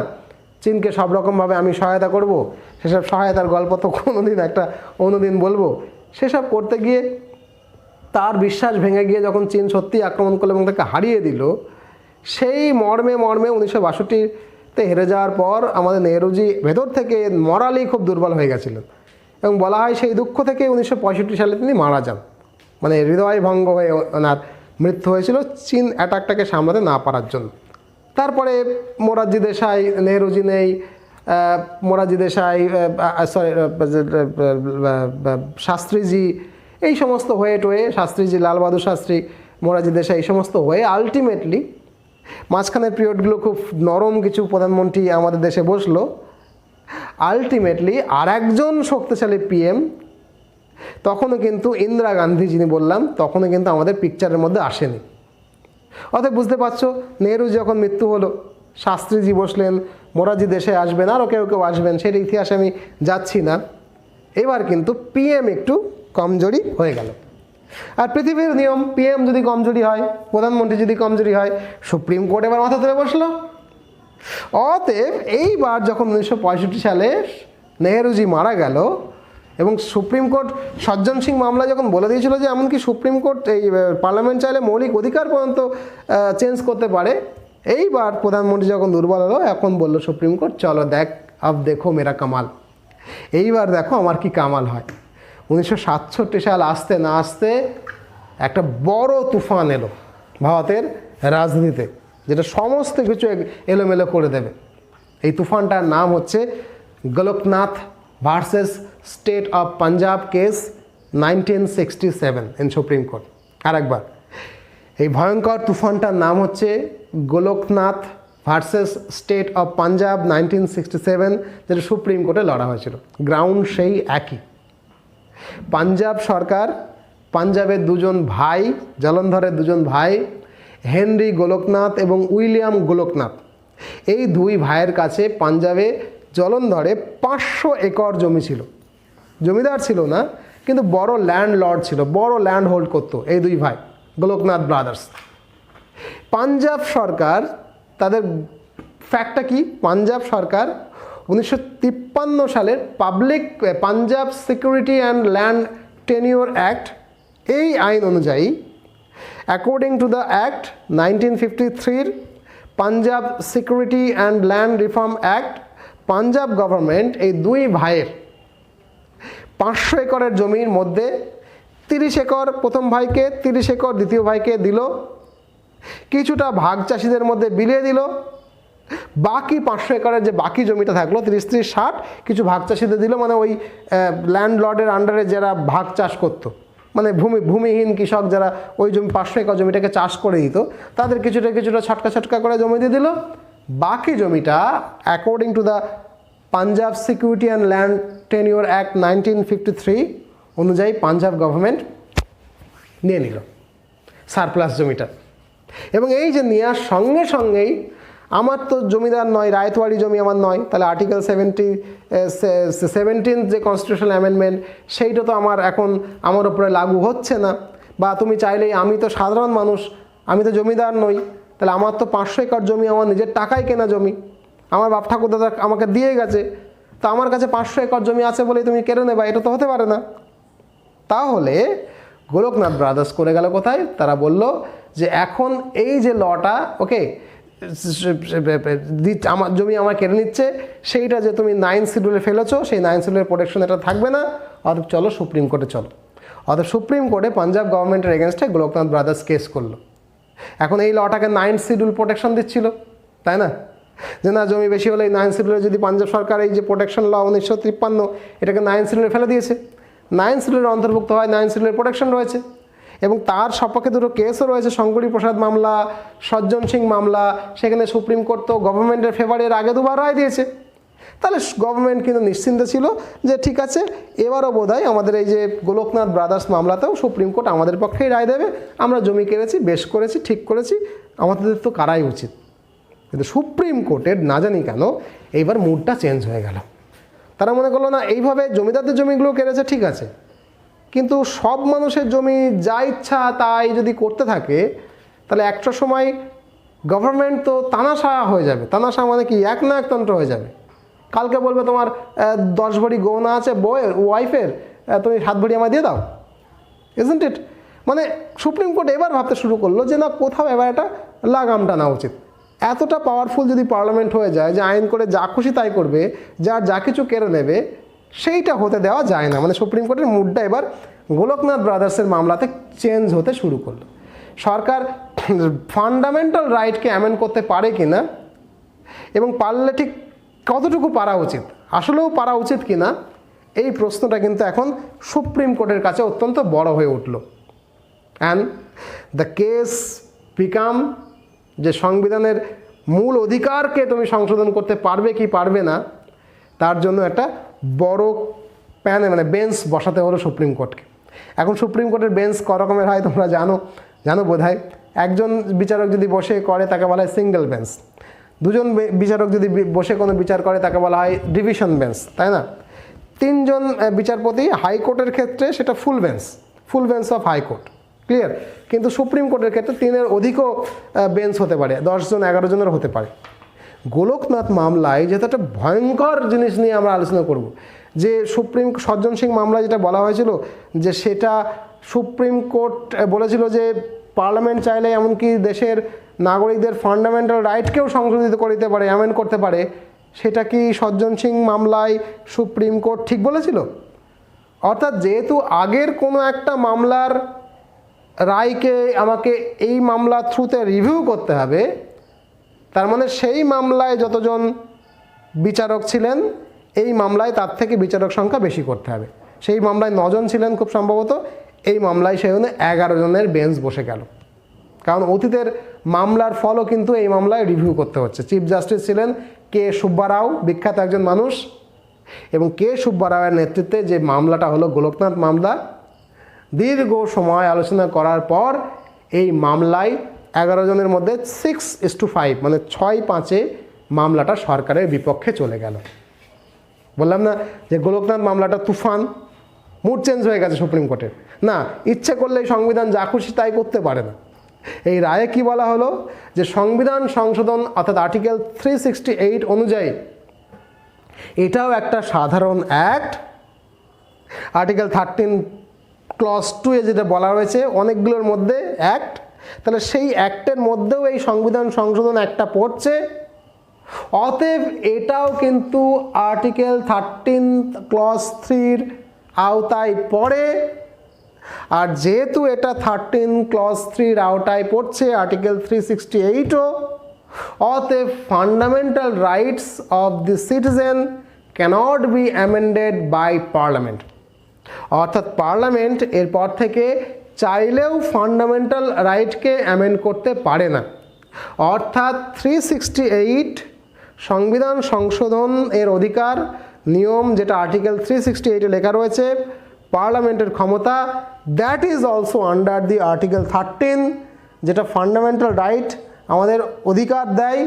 চীনকে সব রকমভাবে আমি সহায়তা করব। সেসব সহায়তার গল্প তো অন্যদিন বলবো। সেসব করতে গিয়ে তার বিশ্বাস ভেঙে গিয়ে যখন চীন সত্যি আক্রমণ করলো এবং তাকে হারিয়ে দিল, সেই মর্মে 1962-তে হেরে যাওয়ার পর আমাদের নেহরুজি ভেতর থেকে মরালি খুব দুর্বল হয়ে গেছিলেন এবং বলা হয় সেই দুঃখ থেকে 1965 সালে তিনি মারা যান। মানে হৃদয় ভঙ্গ হয়ে ওনার মৃত্যু হয়েছিল চীন অ্যাটাকটাকে সামলাতে না পারার জন্য। তারপরে মোরারজি দেশাই, নেহরুজি নেই, মোরারজি দেশাই, শাস্ত্রীজি, এই সমস্ত হয়ে শাস্ত্রীজি, লাল বাহাদুর শাস্ত্রী, মোরারজি দেশাই, এই সমস্ত হয়ে আলটিমেটলি মাঝখানের পিরিয়ডগুলো খুব নরম কিছু প্রধানমন্ত্রী আমাদের দেশে বসলো। আলটিমেটলি আর একজন শক্তিশালী পিএম, তখনও কিন্তু ইন্দিরা গান্ধী যিনি বললাম, তখনও কিন্তু আমাদের পিকচারের মধ্যে আসেনি। অতএব বুঝতে পারছো, নেহরু যখন মৃত্যু হলো, শাস্ত্রীজি বসলেন, মোরারজি দেশাই আসবেন, আরও কেউ আসবেন, সেটা ইতিহাসে আমি যাচ্ছি না। এবার কিন্তু পিএম একটু কমজোরি হয়ে গেল। আর পৃথিবীর নিয়ম, পিএম যদি কমজোরি হয়, প্রধানমন্ত্রী যদি কমজোরি হয়, সুপ্রিম কোর্ট এবার মাথা তুলে বসলো। অতএব এইবার যখন 1965 সালে নেহরুজি মারা গেল এবং সুপ্রিম কোর্ট সজ্জন সিং মামলা যখন বলে দিয়েছিল যে এমনকি সুপ্রিম কোর্ট এই পার্লামেন্ট চাইলে মৌলিক অধিকার পর্যন্ত চেঞ্জ করতে পারে, এইবার প্রধানমন্ত্রী যখন দুর্বল হলো, এখন বলল সুপ্রিম কোর্ট, চলো দেখো মেরা কামাল, এইবার দেখো আমার কি কামাল হয়। 1967 সাল আসতে না আসতে একটা বড় তুফান এলো ভারতের রাজনীতিতে, যেটা সমস্ত কিছু এলোমেলো করে দেবে। এই তুফানটার নাম হচ্ছে Golaknath versus state of Punjab case 1967 in supreme court. আরেকবার, এই ভয়ঙ্কর তুফানটার নাম হচ্ছে Golaknath versus state of Punjab 1967, যেটা সুপ্রিম কোর্টে লড়া হয়েছিল। গ্রাউন্ড সেই একই। পাঞ্জাব সরকার, পাঞ্জাবের দুজন ভাই, জলন্ধরের দুজন ভাই, হেনরি গোলকনাথ এবং উইলিয়াম গোলকনাথ, এই দুই ভাইয়ের কাছে পাঞ্জাবে জলন্ধরে 500 একর জমি ছিল। জমিদার ছিল না, কিন্তু বড় ল্যান্ড লর্ড ছিল, বড় ল্যান্ড হোল্ড করতো এই দুই ভাই গোলকনাথ ব্রাদার্স। পাঞ্জাব সরকার, তাদের ফ্যাক্টটা কি, পাঞ্জাব সরকার 1953 সালের Punjab security and land tenure act, এই আইন অনুযায়ী according to the act 1953 Punjab security and land reform act, Punjab government এই দুই ভাইয়ের 500 একরের জমির মধ্যে 30 একর প্রথম ভাইকে, 30 একর দ্বিতীয় ভাইকে দিল, কিছুটা ভাগ চাষিদের মধ্যে বিলিয়ে দিল, বাকি 500 একরের যে বাকি জমিটা থাকলো 30-60 কিছু ভাগ চাষিদের দিল। মানে ওই ল্যান্ডলর্ডের আন্ডারে যারা ভাগ চাষ করতো, মানে ভূমিহীন কৃষক যারা ওই জমি 500 একর জমিটাকে চাষ করে দিত, তাদের কিছুটা ছটকা করে জমি দিয়ে দিল। বাকি জমিটা according to the Punjab security and land tenure act 1953 অনুযায়ী পাঞ্জাব গভর্নমেন্ট নিয়ে নিল সারপ্লাস জমিটা। এবং এই যে নেওয়ার সঙ্গে সঙ্গেই, আমার তো জমিদার নয়, রায়তওয়াড়ি জমি আমার নয়, তাহলে আর্টিকেল 17 যে কনস্টিটিউশনাল অ্যামেন্ডমেন্ট, সেইটা তো আমার উপরে লাগু হচ্ছে না। বা তুমি চাইলেই, আমি তো সাধারণ মানুষ, আমি তো জমিদার নই, তাহলে আমার তো 500 একর জমি আমার নিজের টাকায় কেনা জমি, আমার বাপ ঠাকুরদাদা আমাকে দিয়ে গেছে, তো আমার কাছে 500 একর জমি আছে বলেই তুমি কেড়ে নেবা, এটা তো হতে পারে না। তাহলে গোলকনাথ ব্রাদার্স করে গেল কোথায়, তারা বলল যে এখন এই যে লটা ওকে আমার জমি আমার কেড়ে নিচ্ছে, সেইটা যে তুমি 9 শিডিউলে ফেলেছো, সেই 9 শিডিউলের প্রোটেকশন এটা থাকবে না, অতএব চলো সুপ্রিম কোর্টে চলো। অতএব সুপ্রিম কোর্টে পাঞ্জাব গভর্নমেন্টের এগেনস্টে গোলকনাথ ব্রাদার্স কেস করলো। এখন এই লটাকে 9 শিডিউল প্রোটেকশন দিচ্ছিল, তাই না, যে না জমি বেশি হলে এই 9 শিডিউলে যদি পাঞ্জাব সরকার এই যে প্রোটেকশন ল 1953 এটাকে 9 শিডিউলে ফেলে দিয়েছে, 9 শিডিউলের অন্তর্ভুক্ত হয়, 9 শিডিউলের প্রোটেকশন রয়েছে, এবং তার সপক্ষে দুটো কেসও রয়েছে, শঙ্করী প্রসাদ মামলা, সজ্জন সিং মামলা। সেখানে সুপ্রিম কোর্ট তো গভর্নমেন্টের ফেভারের আগে দুবার রায় দিয়েছে। তাহলে গভর্নমেন্ট কিন্তু নিশ্চিন্ত ছিল যে ঠিক আছে, এবারও বোধহয় আমাদের এই যে গোলকনাথ ব্রাদার্স মামলাতেও সুপ্রিম কোর্ট আমাদের পক্ষেই রায় দেবে, আমরা জমি কেড়েছি, বেশ করেছি, ঠিক করেছি, আমাদের তো কারাই উচিত। কিন্তু সুপ্রিম কোর্টের না জানি কেন এইবার মুডটা চেঞ্জ হয়ে গেল। তারা মনে করলো না এইভাবে জমিদারদের জমিগুলো কেড়েছে ঠিক আছে, কিন্তু সব মানুষের জমি যা ইচ্ছা তাই যদি করতে থাকে তাহলে একটা সময় গভর্নমেন্ট তো তানাশা হয়ে যাবে। তানাশা মানে কি, এক না একতন্ত্র হয়ে যাবে। কালকে বলবে তোমার 10 ভরি গয়না আছে বউয়ের, ওয়াইফের, তুমি 7 ভরি আমায় দিয়ে দাও, ইজন্ট ইট? মানে সুপ্রিম কোর্ট এবার ভাবতে শুরু করলো যে না, কোথাও এবার একটা লাগাম টানা উচিত। এতটা পাওয়ারফুল যদি পার্লামেন্ট হয়ে যায় যে আইন করে যা খুশি তাই করবে, যার যা কিছু কেড়ে নেবে, সেইটা হতে দেওয়া যায় না। মানে সুপ্রিম কোর্টের মুডটা এবার গোলকনাথ ব্রাদার্সের মামলাতে চেঞ্জ হতে শুরু করলো। সরকার ফান্ডামেন্টাল রাইটকে অ্যামেন্ড করতে পারে কি না, এবং পারলে ঠিক কতটুকু পারা উচিত, আসলেও পারা উচিত কি না, এই প্রশ্নটা কিন্তু এখন সুপ্রিম কোর্টের কাছে অত্যন্ত বড় হয়ে উঠল। অ্যান্ড দ্য কেস বিকাম যে সংবিধানের মূল অধিকারকে তুমি সংশোধন করতে পারবে কি পারবে না, তার জন্য একটা বড় মানে বেঞ্চ বসাতে হলো সুপ্রিম কোর্টকে। এখন সুপ্রিম কোর্টের বেঞ্চ ক রকমের হয় তোমরা জানো বোধ হয়। একজন বিচারক যদি বসে করে তাকে বলা হয় সিঙ্গেল বেঞ্চ, দুজন বিচারক যদি বসে কোনো বিচার করে তাকে বলা হয় ডিভিশন বেঞ্চ, তাই না? 3 জন বিচারপতি হাইকোর্টের ক্ষেত্রে সেটা ফুল বেঞ্চ অফ হাইকোর্ট, ক্লিয়ার? কিন্তু সুপ্রিম কোর্টের ক্ষেত্রে 3-এর অধিকও বেঞ্চ হতে পারে, 10 জন 11 জনের হতে পারে। গোলকনাথ মামলায় যেহেতু একটা ভয়ঙ্কর জিনিস নিয়ে আমরা আলোচনা করব, যে সজ্জন সিং মামলায় যেটা বলা হয়েছিল যে সেটা সুপ্রিম কোর্ট বলেছিল যে পার্লামেন্ট চাইলে এমনকি দেশের নাগরিকদের ফান্ডামেন্টাল রাইটকেও সংশোধিত করতে পারে, অ্যামেন্ড করতে পারে, সেটা কি সজ্জন সিং মামলায় সুপ্রিম কোর্ট ঠিক বলেছিল? অর্থাৎ যেহেতু আগের কোনো একটা মামলার রায়কে আমাকে এই মামলার থ্রুতে রিভিউ করতে হবে, তার মানে সেই মামলায় যতজন বিচারক ছিলেন এই মামলায় তার থেকে বিচারক সংখ্যা বেশি করতে হবে। সেই মামলায় 9 জন ছিলেন খুব সম্ভবত, এই মামলায় সেই জন্য 11 জনের বেঞ্চ বসে গেল। কারণ অতীতের মামলার ফলও কিন্তু এই মামলায় রিভিউ করতে হচ্ছে। চিফ জাস্টিস ছিলেন কে সুব্বা রাও, বিখ্যাত একজন মানুষ, এবং কে সুব্বা রাওয়ের নেতৃত্বে যে মামলাটা হলো গোলকনাথ মামলা, দীর্ঘ সময় আলোচনা করার পর এই মামলায় 11 জনের মধ্যে 6:5 মানে 6-5 মামলাটা সরকারের বিপক্ষে চলে গেল। বললাম না যে গোলকনাথ মামলাটা তুফান, মুড চেঞ্জ হয়ে গেছে সুপ্রিম কোর্টের। না, ইচ্ছে করলে সংবিধান যা খুশি তাই করতে পারে না। এই রায়ে কি বলা হলো যে সংবিধান সংশোধন অর্থাৎ আর্টিকেল 368 অনুযায়ী এটাও একটা সাধারণ অ্যাক্ট। আর্টিকেল 13 ক্লজ 2 এ যেটা বলা হয়েছে অনেকগুলোর মধ্যে অ্যাক্ট, তাহলে সেই অ্যাক্টের মধ্যেও এই সংবিধান সংশোধন একটা পড়ছে। অতএব এটাও কিন্তু আর্টিকেল 13 ক্লজ 3-র আওতায় পড়ে। আর যেহেতু এটা 13 ক্লজ 3-র আওতায় পড়ছে, আর্টিকেল 368ও, অতএব fundamental rights of the citizen cannot be amended by parliament. অর্থাৎ পার্লামেন্ট এরপর থেকে চাইলেও ফান্ডামেন্টাল রাইটকে অ্যামেন্ড করতে পারে না। অর্থাৎ 368 সংবিধান সংশোধন এর অধিকার নিয়ম, যেটা আর্টিকেল 368-এ লেখা রয়েছে, পার্লামেন্টের ক্ষমতা, that is also under the article 13, যেটা ফান্ডামেন্টাল রাইট আমাদের অধিকার দেয়।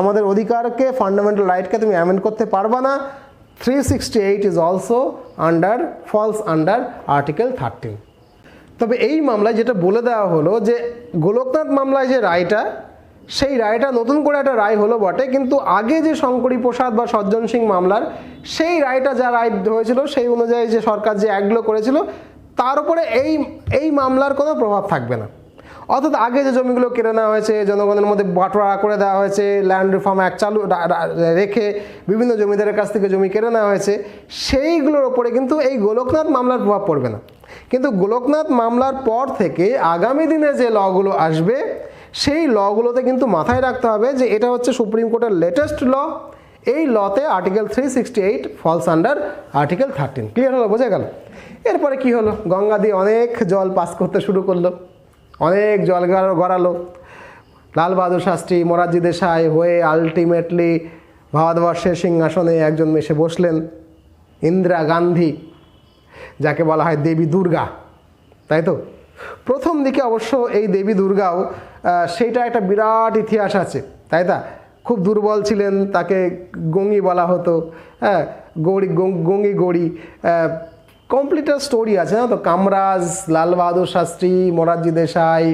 আমাদের অধিকারকে, ফান্ডামেন্টাল রাইটকে তুমি অ্যামেন্ড করতে পারবা না। 368 is also false under article 13। তবে এই মামলায় যেটা বলে দেওয়া হলো যে গোলকনাথ মামলায় যে রায়টা, সেই রায়টা নতুন করে একটা রায় হলো বটে, কিন্তু আগে যে শঙ্করী প্রসাদ বা সজ্জন সিং মামলার সেই রায়টা যা রায় হয়েছিল সেই অনুযায়ী যে সরকার যে অ্যাক্টগুলো করেছিল তার উপরে এই মামলার কোনো প্রভাব থাকবে না। অর্থাৎ আগে যে জমিগুলো কেড়ে নেওয়া হয়েছে, জনগণের মধ্যে বাঁটোয়ারা করে দেওয়া হয়েছে, ল্যান্ড রিফর্ম অ্যাক্ট চালু রেখে বিভিন্ন জমিদারের কাছ থেকে জমি কেড়ে নেওয়া হয়েছে, সেইগুলোর ওপরে কিন্তু এই গোলকনাথ মামলার প্রভাব পড়বে না। কিন্তু গোলকনাথ মামলার পর থেকে আগামী দিনে যে লগুলো আসবে, সেই লগুলোতে কিন্তু মাথায় রাখতে হবে যে এটা হচ্ছে সুপ্রিম কোর্টের লেটেস্ট ল। এই লতে article 368 falls under article 13। Clear হলো? বোঝা গেল? এরপরে কি হলো? গঙ্গা দিয়ে অনেক জল পাস করতে শুরু করলো, অনেক জল গড়ালো। লাল বাহাদুর শাস্ত্রী, মোরারজি দেশাই হয়ে আলটিমেটলি ভারতবর্ষের সিংহাসনে একজন এসে বসলেন, ইন্দিরা গান্ধী, যাকে বলা হয় দেবী দুর্গা, তাই তো? প্রথম দিকে অবশ্য এই দেবী দুর্গাও সেইটা একটা বিরাট ইতিহাস আছে, তাই তা? খুব দুর্বল ছিলেন, তাকে গঙ্গি বলা হতো, হ্যাঁ, গঙ্গি গড়ি, কমপ্লিট স্টোরি আছে না তো? কামরাজ, লাল বাহাদুর শাস্ত্রী, মোরারজি দেশাই,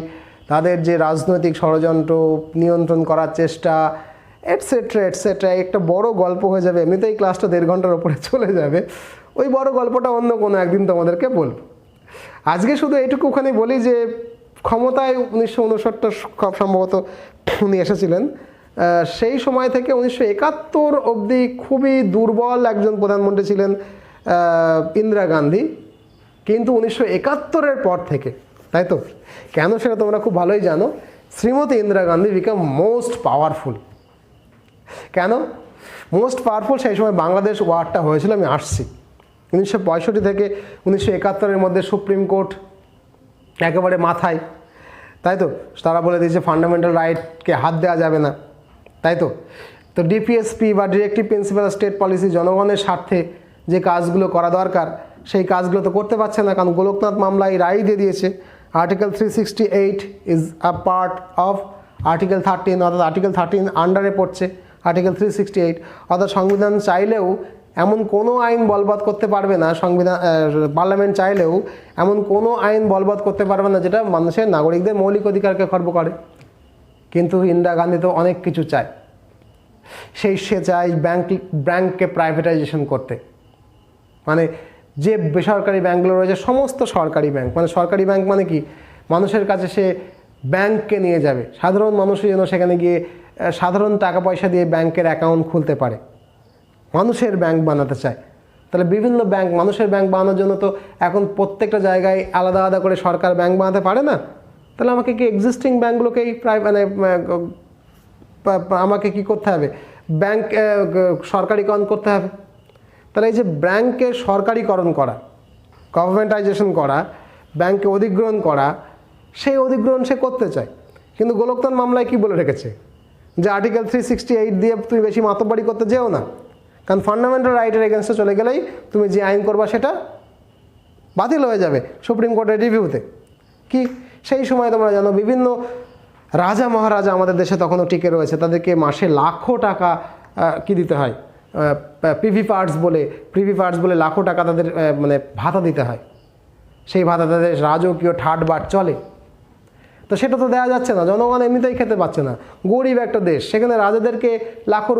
তাদের যে রাজনৈতিক ষড়যন্ত্র, নিয়ন্ত্রণ করার চেষ্টা, এটসেট্রা এটসেট্রা, একটা বড় গল্প হয়ে যাবে। এমনিতেই এই ক্লাসটা 1.5 ঘন্টার ওপরে চলে যাবে, ওই বড় গল্পটা অন্য কোনো একদিন তোমাদেরকে বলব। আজকে শুধু এইটুকুখানি বলি যে ক্ষমতায় 1969 সম্ভবত উনি এসেছিলেন। সেই সময় থেকে 1971 অবধি খুবই দুর্বল একজন প্রধানমন্ত্রী ছিলেন ইন্দিরা গান্ধী। কিন্তু 1971-এর পর থেকে, তাই তো? কেন সেটা তোমরা খুব ভালোই জানো। Shrimati Indira Gandhi become most powerful. কেন মোস্ট পাওয়ারফুল? সেই সময় বাংলাদেশ ওয়ারটা হয়েছিল, আমি আসছি। 1965 থেকে 1971-এর মধ্যে সুপ্রিম কোর্ট একেবারে মাথায়, তাই তো? তারা বলে দিয়েছে ফান্ডামেন্টাল রাইটকে হাত দেওয়া যাবে না, তাই তো? তো ডিপিএসপি বা ডিরেক্টিভ প্রিন্সিপাল স্টেট পলিসি, জনগণের স্বার্থে যে কাজগুলো করা দরকার সেই কাজগুলো তো করতে পারছে না, কারণ গোলকনাথ মামলায় রায় দিয়ে দিয়েছে article 368 is a part of article 13, অর্থাৎ আর্টিকেল 13 আন্ডারে পড়ছে আর্টিকেল 368। অর্থাৎ সংবিধান চাইলেও এমন কোনো আইন বলবৎ করতে পারবে না, পার্লামেন্ট চাইলেও এমন কোনো আইন বলবৎ করতে পারবে না যেটা মানুষের নাগরিকদের মৌলিক অধিকারকে খর্ব করে। কিন্তু ইন্দিরা গান্ধী তো অনেক কিছু চায়। সে চায় ব্যাংককে প্রাইভেটাইজেশন করতে, মানে যে বেসরকারি ব্যাংকগুলো রয়েছে সমস্ত সরকারি ব্যাংক, মানে সরকারি ব্যাংক মানে কি, মানুষের কাছে সে ব্যাংককে নিয়ে যাবে, সাধারণ মানুষের যেন সেখানে গিয়ে সাধারণ টাকা পয়সা দিয়ে ব্যাংকের অ্যাকাউন্ট খুলতে পারে, মানুষের ব্যাংক বানাতে চায়। তাহলে বিভিন্ন ব্যাংক, মানুষের ব্যাংক বানানোর জন্য তো এখন প্রত্যেকটা জায়গায় আলাদা আলাদা করে সরকার ব্যাংক বানাতে পারে না। তাহলে আমাকে কি এক্সিস্টিং ব্যাংকগুলোকেই আমাকে কি করতে হবে? ব্যাংক সরকারিকরণ করতে হবে। তাহলে এই যে ব্যাংককে সরকারিকরণ করা, গভর্নমেন্টাইজেশন করা, ব্যাংকে অধিগ্রহণ করা, সেই অধিগ্রহণ সে করতে চায়। কিন্তু গোলকনাথ মামলায় কি বলে রেখেছে যে আর্টিকেল 368 দিয়ে তুমি বেশি মাতব্বরি করতে যেও না, কারণ ফান্ডামেন্টাল রাইটের এগেনস্টে চলে গেলেই তুমি যে আইন করবা সেটা বাতিল হয়ে যাবে সুপ্রিম কোর্টের রিভিউতে। কি সেই সময় তোমরা জানো বিভিন্ন রাজা মহারাজা আমাদের দেশে তখনও টিকে রয়েছে, তাদেরকে মাসে লাখো টাকা কি দিতে হয়, প্রিভি পার্টস বলে লাখো টাকা তাদের মানে ভাতা দিতে হয়। সেই ভাতা তাদের রাজকীয় ঠাটবাট চলে। তো সেটা তো দেওয়া যাচ্ছে না, জনগণ এমনিতেই খেতে পাচ্ছে না, গরিব একটা দেশ, সেখানে রাজাদেরকে লাখো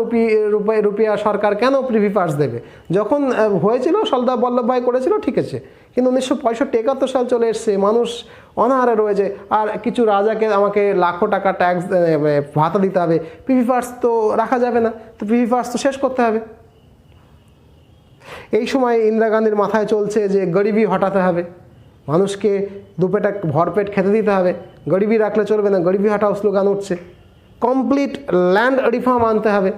রুপিয়া সরকার কেন প্রিভি পার্টস দেবে? যখন হয়েছিল সর্দার বল্লভভাই করেছিল, ঠিক আছে, কিন্তু 1965-71 সাল চলে এসছে, মানুষ অনাহারে রয়েছে, আর কিছু রাজাকে আমাকে লাখো টাকা ট্যাক্স ভাতা দিতে হবে, প্রিভি পার্টস তো রাখা যাবে না, তো প্রিভি পার্টস তো শেষ করতে হবে। এই সময় ইন্দিরা গান্ধীর মাথায় চলছে যে গরিবি হটাতে হবে, মানুষকে দুপেটা ভরপেট খেতে দিতে হবে, গরিবি রাখলে চলবে না, গরিবি হটাও স্লোগান উঠছে, কমপ্লিট ল্যান্ড রিফর্ম আনতে হবে।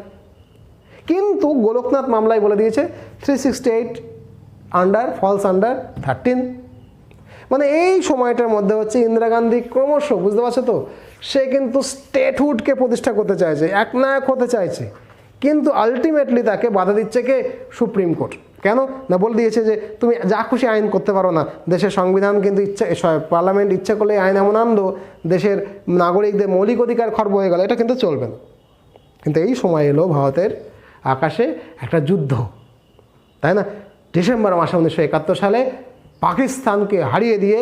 কিন্তু গোলকনাথ মামলায় বলে দিয়েছে 368 ফলস আন্ডার 13। মানে এই সময়টার মধ্যে হচ্ছে ইন্দিরা গান্ধী ক্রমশ, বুঝতে পারছো তো, সে কিন্তু স্টেটহুডকে প্রতিষ্ঠা করতে চাইছে, একনায়ক হতে চাইছে, কিন্তু আলটিমেটলি তাকে বাধা দিচ্ছে কে? Supreme court. কেন না, বলে দিয়েছে যে তুমি যা খুশি আইন করতে পারো না, দেশের সংবিধান কিন্তু পার্লামেন্ট ইচ্ছা করলে আইন এমন আনলো দেশের নাগরিকদের মৌলিক অধিকার খর্ব হয়ে গেল, এটা কিন্তু চলবে না। কিন্তু এই সময় এলো ভারতের আকাশে একটা যুদ্ধ, তাই না? ডিসেম্বর মাসে 1971 সালে পাকিস্তানকে হারিয়ে দিয়ে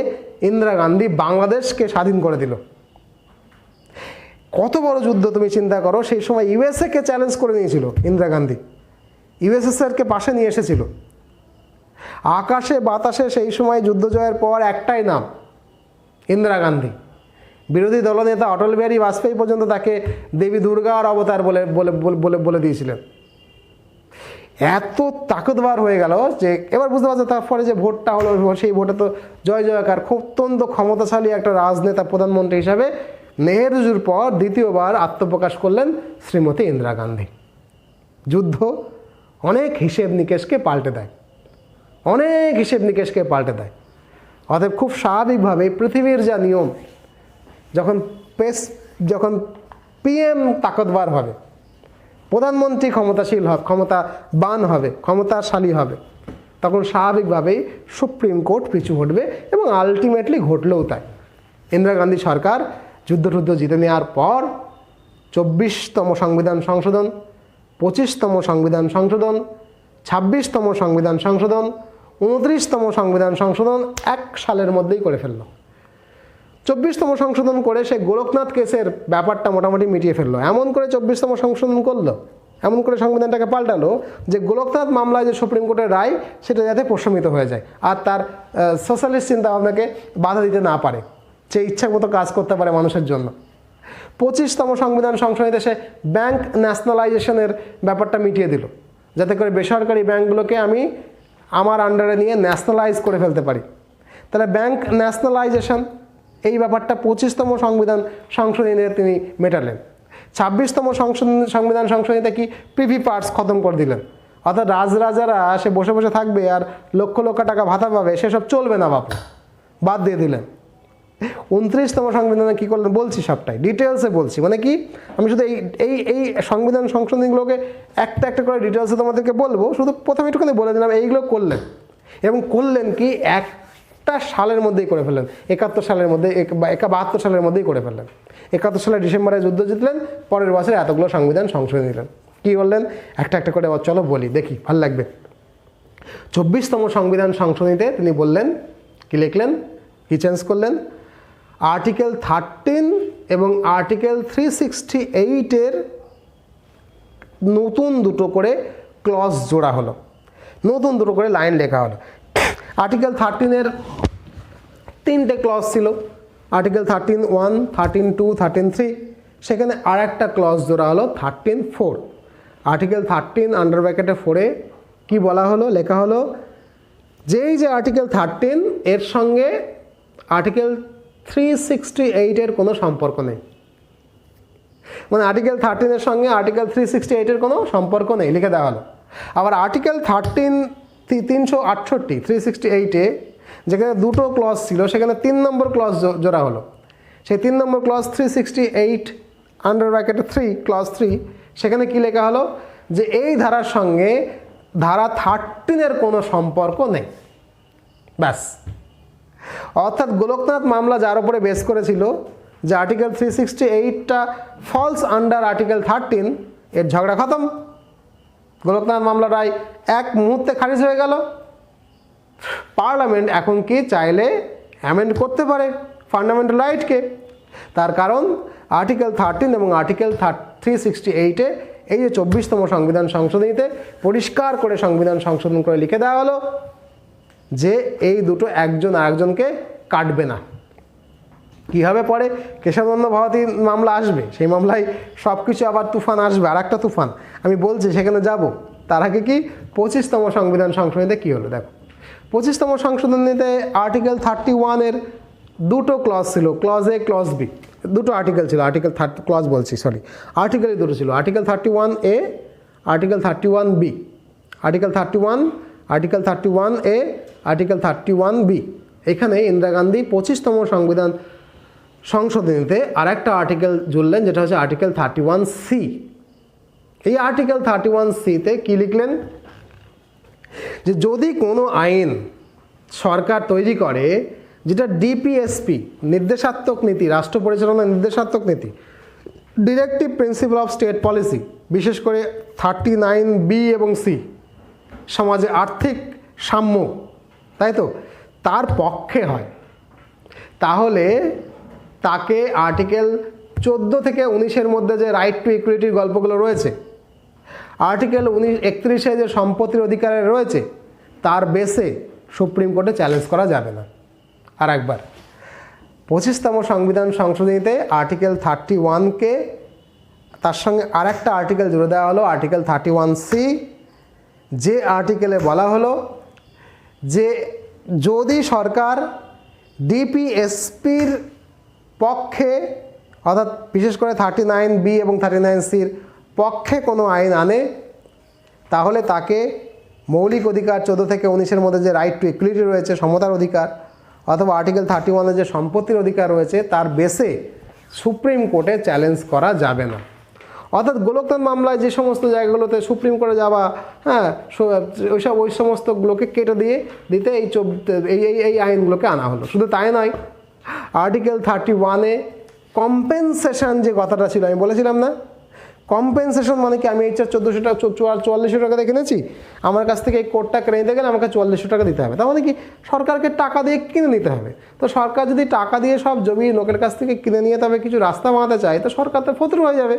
ইন্দিরা গান্ধী বাংলাদেশকে স্বাধীন করে দিল। কত বড় যুদ্ধ তুমি চিন্তা করো। সেই সময় ইউএসএকে চ্যালেঞ্জ করে নিয়েছিল ইন্দিরা গান্ধী, ইউএসএসআরকে পাশে নিয়ে এসেছিল। আকাশে বাতাসে সেই সময় যুদ্ধ জয়ের পর একটাই নাম, ইন্দিরা গান্ধী। বিরোধী দলনেতা অটল বিহারী বাজপেয়ী পর্যন্ত তাকে দেবী দুর্গার অবতার বলে বলে বলে বলে দিয়েছিলেন। এত তাকতবার হয়ে গেল যে এবার বুঝতে পারছে তারপরে যে ভোটটা হলো, সেই ভোটে তো জয় জয়কার, খুব অত্যন্ত ক্ষমতাশালী একটা রাজনেতা প্রধানমন্ত্রী হিসাবে নেহেরুজির পর দ্বিতীয়বার আত্মপ্রকাশ করলেন শ্রীমতী ইন্দিরা গান্ধী। যুদ্ধ অনেক হিসেব নিকেশকে পাল্টে দেয়, অনেক হিসেব নিকেশকে পাল্টে দেয়। অতএব খুব স্বাভাবিকভাবে পৃথিবীর যা নিয়ম, যখন পিএম তাকতবার হবে, প্রধানমন্ত্রী ক্ষমতাশীল হবে, ক্ষমতাবান হবে, ক্ষমতাশালী হবে, তখন স্বাভাবিকভাবেই সুপ্রিম কোর্ট পিছু হটবে এবং আলটিমেটলি ঘটলেও তাই। ইন্দিরা গান্ধী সরকার যুদ্ধ জিতে নেওয়ার পর 24তম সংবিধান সংশোধন, 25তম সংবিধান সংশোধন, 26তম সংবিধান সংশোধন, 29তম সংবিধান সংশোধন 1 সালের মধ্যেই করে ফেলল। 24তম সংশোধন করে সে গোরখনাথ কেসের ব্যাপারটা মোটামুটি মিটিয়ে ফেললো। এমন করে 24তম সংশোধন করলো, এমন করে সংবিধানটাকে পাল্টালো যে গোরখনাথ মামলায় যে সুপ্রিম কোর্টের রায় সেটা যাতে প্রশমিত হয়ে যায় আর তার সোশ্যালিস্ট চিন্তাভাবনাকে বাধা দিতে না পারে, সে ইচ্ছা মতো কাজ করতে পারে মানুষের জন্য। 25তম সংবিধান সংশোধনীতে সে ব্যাংক ন্যাশনালাইজেশনের ব্যাপারটা মিটিয়ে দিল, যাতে করে বেসরকারি ব্যাংকগুলোকে আমি আমার আন্ডারে নিয়ে ন্যাশনালাইজ করে ফেলতে পারি। তাহলে ব্যাংক ন্যাশনালাইজেশন এই ব্যাপারটা 25তম সংবিধান সংশোধনীতে তিনি মেটালেন। 26তম সংবিধান সংশোধনীতে কি প্রিভি পার্টস খতম করে দিলেন, অর্থাৎ রাজরাজারা সে বসে বসে থাকবে আর লক্ষ লক্ষ টাকা ভাতা পাবে, সেসব চলবে না, বাপু বাদ দিয়ে দিলেন। 29তম সংবিধানে কী করলেন বলছি, সবটাই ডিটেলসে বলছি, মানে কি আমি শুধু এই সংবিধান সংশোধনীগুলোকে একটা একটা করে ডিটেলসে তোমাদেরকে বলবো, শুধু প্রথমে একটুখানি বলে দিলাম এইগুলো করলেন। এবং করলেন কি একটা সালের মধ্যেই করে ফেললেন, 71 সালের মধ্যে বা 72 সালের মধ্যেই করে ফেললেন। 71 সালের ডিসেম্বরে যুদ্ধ জিতলেন, পরের বছর এতগুলো সংবিধান সংশোধন দিলেন। কী করলেন একটা একটা করে চলো বলি, দেখি ভালো লাগবে। 24তম সংবিধান সংশোধনীতে তিনি বললেন, কি লিখলেন, কি চেঞ্জ করলেন, আর্টিকেল 13 এবং আর্টিকেল 368-এর নতুন দুটো করে ক্লজ জোড়া হলো, নতুন দুটো করে লাইন লেখা হলো। আর্টিকেল 13-এর 3টে ক্লজ ছিল, আর্টিকেল 13(1), 13(2), 13(3), সেখানে আর একটা ক্লজ জোড়া হলো 13(4). আর্টিকেল 13 আন্ডার ব্র্যাকেটে 4-এ কী বলা হলো, লেখা হলো যেই যে আর্টিকেল 13 এর সঙ্গে আর্টিকেল 368-এর কোনো সম্পর্ক নেই, মানে আর্টিকেল 13-এর সঙ্গে আর্টিকেল 368-এর কোনো সম্পর্ক নেই লিখে দেওয়া হলো। আবার আর্টিকেল 368 368-এ যেখানে দুটো ক্লজ ছিল সেখানে 3 নম্বর ক্লজ জোড়া হলো। সেই 3 নম্বর ক্লজ 368 আন্ডার ব্র্যাকেটে 3 ক্লজ 3, সেখানে কি লেখা হলো যে এই ধারার সঙ্গে ধারা 13-এর কোনো সম্পর্ক নেই, ব্যাস। অর্থাৎ গোলকনাথ মামলা যার উপরে বেস করেছিল যে আর্টিকেল 368টা ফলস আন্ডার আর্টিকেল 13, এর ঝগড়া খতম। গোলকনাথ মামলা রায় এক মুহূর্তে খারিজ হয়ে গেল। পার্লামেন্ট এখন কি চাইলে অ্যামেন্ড করতে পারে ফান্ডামেন্টাল রাইটকে, তার কারণ আর্টিকেল 13 এবং আর্টিকেল 368-এ এই যে 24তম সংবিধান সংশোধনীতে পরিষ্কার করে সংবিধান সংশোধন করে লিখে দেওয়া হলো যে এই দুটো একজন আরেকজনকে কাটবে না। কী হবে পরে কেশবানন্দ ভারতী মামলা আসবে, সেই মামলায় সব কিছু আবার তুফান আসবে, আর একটা তুফান আমি বলছি সেখানে যাব। তার আগে কি 25তম সংবিধান সংশোধনীতে কী হলো দেখো। 25তম সংশোধনীতে আর্টিকেল 31-এর দুটো ক্লজ ছিল, ক্লজ এ ক্লজ বি, দুটো আর্টিকেল ছিল, আর্টিকেল ক্লজ বলছি সরি, আর্টিকেলই দুটো ছিল, article 31A, article 31B, article 31, article 31A, article 31B। এখানে ইন্দিরা গান্ধী 25তম সংবিধান সংশোধনীতে আর একটা আর্টিকেল জুড়লেন, যেটা হচ্ছে আর্টিকেল 31C। এই আর্টিকেল 31C-তে কী লিখলেন যে যদি কোনো আইন সরকার তৈরি করে যেটা ডিপিএসপি নির্দেশাত্মক নীতি, রাষ্ট্র পরিচালনার নির্দেশাত্মক নীতি, directive principal of state policy, বিশেষ করে 39B এবং C, সমাজে আর্থিক সাম্য, তাই তো, তার পক্ষে হয়, তাহলে তাকে আর্টিকেল 14 থেকে 19-এর মধ্যে যে রাইট টু ইকুইটির গল্পগুলো রয়েছে, আর্টিকেল 31-এ যে সম্পত্তির অধিকারে রয়েছে, তার বেসে সুপ্রিম কোর্টে চ্যালেঞ্জ করা যাবে না। আর একবার 25তম সংবিধান সংশোধনীতে আর্টিকেল 31কে তার সঙ্গে আর একটা আর্টিকেল জুড়ে দেওয়া হলো, আর্টিকেল 31C, যে আর্টিকেলে বলা হলো যে যদি সরকার ডিপিএসপির পক্ষে অর্থাৎ বিশেষ করে 39B এবং 39Cর পক্ষে কোনো আইন আনে, তাহলে তাকে মৌলিক অধিকার 14 থেকে 19-এর মধ্যে যে রাইট টু ইকুয়ালিটি রয়েছে, সমতার অধিকার, অথবা আর্টিকেল 31-এর যে সম্পত্তির অধিকার রয়েছে, তার বেসে সুপ্রিম কোর্টে চ্যালেঞ্জ করা যাবে না। অর্থাৎ গোলকতান্ত্র মামলায় যে সমস্ত জায়গাগুলোতে সুপ্রিম কোর্টে যাওয়া, হ্যাঁ, ওই সমস্তগুলোকে কেটে দিতে এই আইনগুলোকে আনা হলো। শুধু তাই নয়, আর্টিকেল 31-এ কম্পেনসেশন যে কথাটা ছিল, আমি বলেছিলাম না, কম্পেনসেশন মানে কি, আমি এই 4400 টাকা দিয়ে কিনেছি, আমার কাছ থেকে এই কোটটা কিনে নিতে গেলে আমাকে 4400 টাকা দিতে হবে, তার মানে কি সরকারকে টাকা দিয়ে কিনে নিতে হবে। তো সরকার যদি টাকা দিয়ে সব জমি লোকের কাছ থেকে কিনে নিয়ে তবে কিছু রাস্তা বানাতে চায়, তো সরকার তো ফতুর হয়ে যাবে।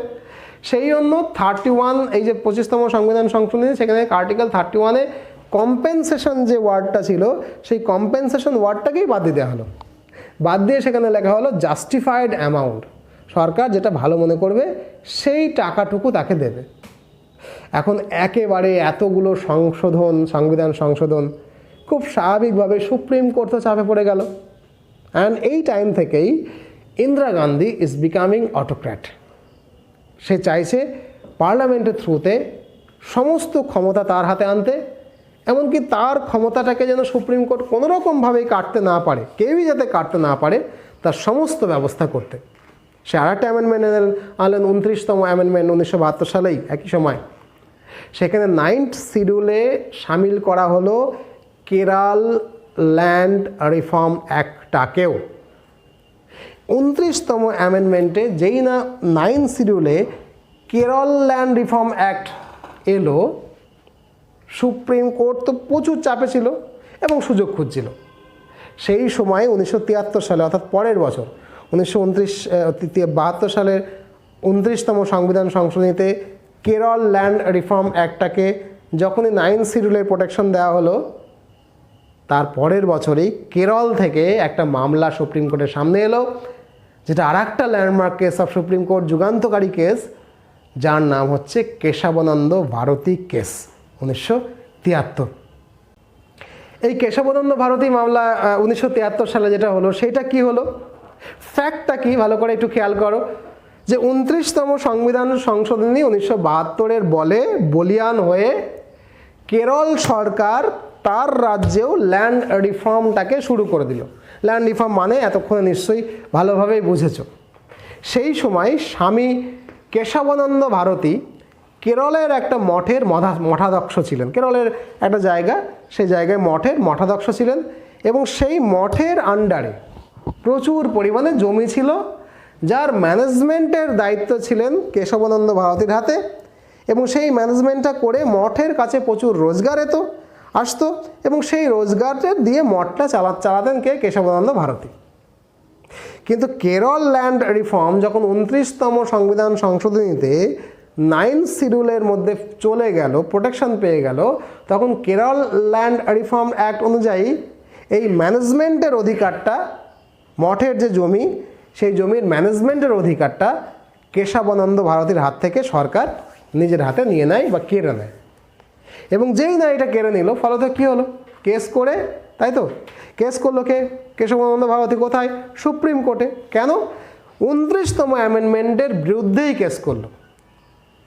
সেই জন্য 31, এই যে 25তম সংবিধান সংশোধনী, সেখানে আর্টিকেল 31-এ কম্পেনসেশন যে ওয়ার্ডটা ছিল, সেই কম্পেনসেশন ওয়ার্ডটাকেই বাদ দিয়ে দেওয়া হলো। বাদ দিয়ে সেখানে লেখা হলো জাস্টিফাইড অ্যামাউন্ট, সরকার যেটা ভালো মনে করবে সেই টাকাটুকু তাকে দেবে। এখন একেবারে এতগুলো সংবিধান সংশোধন খুব স্বাভাবিকভাবে সুপ্রিম কোর্ট তো চাপে পড়ে গেল। অ্যান্ড এই টাইম থেকেই Indira Gandhi is becoming autocrat. সে চাইছে পার্লামেন্টের থ্রুতে সমস্ত ক্ষমতা তার হাতে আনতে, এমনকি তার ক্ষমতাটাকে যেন সুপ্রিম কোর্ট কোনোরকমভাবেই কাটতে না পারে, কেউই যাতে কাটতে না পারে, তার সমস্ত ব্যবস্থা করতে। সে আর একটা অ্যামেন্ডমেন্ট আনলেন, 29তম অ্যামেন্ডমেন্ট 1972 সালেই, একই সময় সেখানে 9th শিডিউলে সামিল করা হলো কেরাল ল্যান্ড রিফর্ম অ্যাক্টটাকেও। 29তম অ্যামেন্ডমেন্টে যেই না 9th শিডিউলে কেরল ল্যান্ড রিফর্ম অ্যাক্ট এলো, সুপ্রিম কোর্ট তো প্রচুর চাপে ছিল এবং সুযোগ খুঁজছিল। সেই সময় 1973 সালে, অর্থাৎ পরের বছর 1972 সালের 29তম সংবিধান সংশোধনীতে কেরল ল্যান্ড রিফর্ম অ্যাক্টটাকে যখনই 9th শিডিউলের প্রোটেকশন দেওয়া হলো, তার পরের বছরেই কেরল থেকে একটা মামলা সুপ্রিম কোর্টের সামনে এলো, যেটা আর একটা landmark case of supreme court, যুগান্তকারী কেস, যার নাম হচ্ছে কেশবানন্দ ভারতী কেস 1973। এই কেশবানন্দ ভারতী মামলা 1973 সালে যেটা হলো, সেটা কি হলো, ফ্যাক্টটা কি ভালো করে একটু খেয়াল করো, যে 29তম সংবিধান সংশোধনী 1972-এর বলে বলিয়ান হয়ে কেরল সরকার তার রাজ্যেও ল্যান্ড রিফর্মটাকে শুরু করে দিল। ল্যান্ড রিফর্ম মানে এতক্ষণে নিশ্চয়ই ভালোভাবেই বুঝেছ। সেই সময় স্বামী কেশবানন্দ ভারতী কেরলের একটা মঠের মঠাধ্যক্ষ ছিলেন। কেরলের একটা জায়গা, সেই জায়গায় মঠের মঠাধ্যক্ষ ছিলেন, এবং সেই মঠের আন্ডারে প্রচুর পরিমাণে জমি ছিল, যার ম্যানেজমেন্টের দায়িত্ব ছিলেন কেশবানন্দ ভারতীর হাতে, এবং সেই ম্যানেজমেন্টটা করে মঠের কাছে প্রচুর রোজগার আসতো, এবং সেই রোজগারের দিয়ে মঠটা চালাতেন কে, কেশবানন্দ ভারতী। কিন্তু কেরল ল্যান্ড রিফর্ম যখন 29তম সংবিধান সংশোধনীতে 9th শিডিউলের মধ্যে চলে গেল, প্রোটেকশন পেয়ে গেল, তখন কেরল ল্যান্ড রিফর্ম অ্যাক্ট অনুযায়ী এই ম্যানেজমেন্টের অধিকারটা, মঠের যে জমি, সেই জমির ম্যানেজমেন্টের অধিকারটা কেশবানন্দ ভারতীর হাত থেকে সরকার নিজের হাতে নিয়ে নেয় বা কেড়ে নেয়। এবং যেই না এটা কেড়ে নিল, ফলত কী হলো, কেস করে, তাই তো, কেস করলো কে, কেশবানন্দ ভারতী। কোথায়, সুপ্রিম কোর্টে। কেন, 29তম অ্যামেন্ডমেন্টের বিরুদ্ধেই কেস করলো।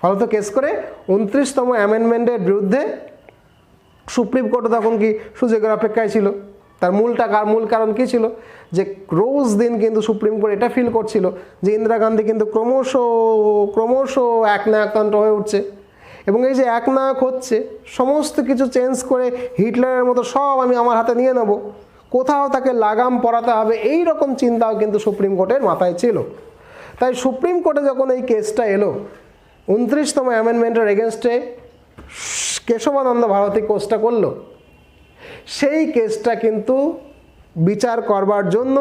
ফলত কেস করে 29তম অ্যামেন্ডমেন্টের বিরুদ্ধে সুপ্রিম কোর্টে তখন কি সুযোগের অপেক্ষায় ছিল। তার মূল কারণ কী ছিল, যে রোজ দিন কিন্তু সুপ্রিম কোর্ট এটা ফিল করছিল যে ইন্দিরা গান্ধী কিন্তু ক্রমশ একনায়কতন্ত্র হয়ে উঠছে, এবং এই যে একনায়ক হচ্ছে, সমস্ত কিছু চেঞ্জ করে হিটলারের মতো সব আমি আমার হাতে নিয়ে নেব, কোথাও তাকে লাগাম পরাতে হবে, এই রকম চিন্তাও কিন্তু সুপ্রিম কোর্টের মাথায় ছিল। তাই সুপ্রিম কোর্টে যখন এই কেসটা এলো, 29তম অ্যামেন্ডমেন্টের এগেনস্টে কেশবানন্দ ভারতী কেসটা করলো, সেই কেসটা কিন্তু বিচার করবার জন্য,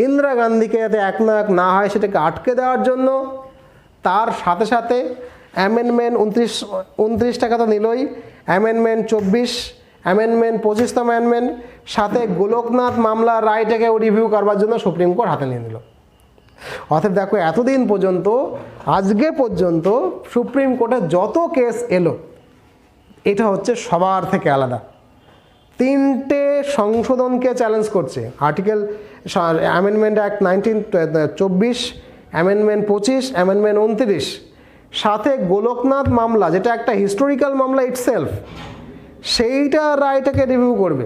ইন্দিরা গান্ধীকে যাতে একনায়ক না হয় সেটাকে আটকে দেওয়ার জন্য, তার সাথে সাথে অ্যামেন্ডমেন্ট 29 টাকা তো নিলই, অ্যামেন্ডমেন্ট 24 অ্যামেন্ডমেন্ট 25তম অ্যামেন্ডমেন্ট, সাথে গোলকনাথ মামলা রায়টাকেও রিভিউ করবার জন্য সুপ্রিম কোর্ট হাতে নিয়ে নিল। অর্থাৎ দেখো এতদিন পর্যন্ত, আজকে পর্যন্ত সুপ্রিম কোর্টে যত কেস এলো, এটা হচ্ছে সবার থেকে আলাদা। 3টে সংশোধনকে চ্যালেঞ্জ করছে, article amendment act 1924, amendment 25, amendment 29, সাথে গোলকনাথ মামলা যেটা একটা হিস্টোরিক্যাল মামলা ইটসেলফ, সেইটা রায়টাকে রিভিউ করবে।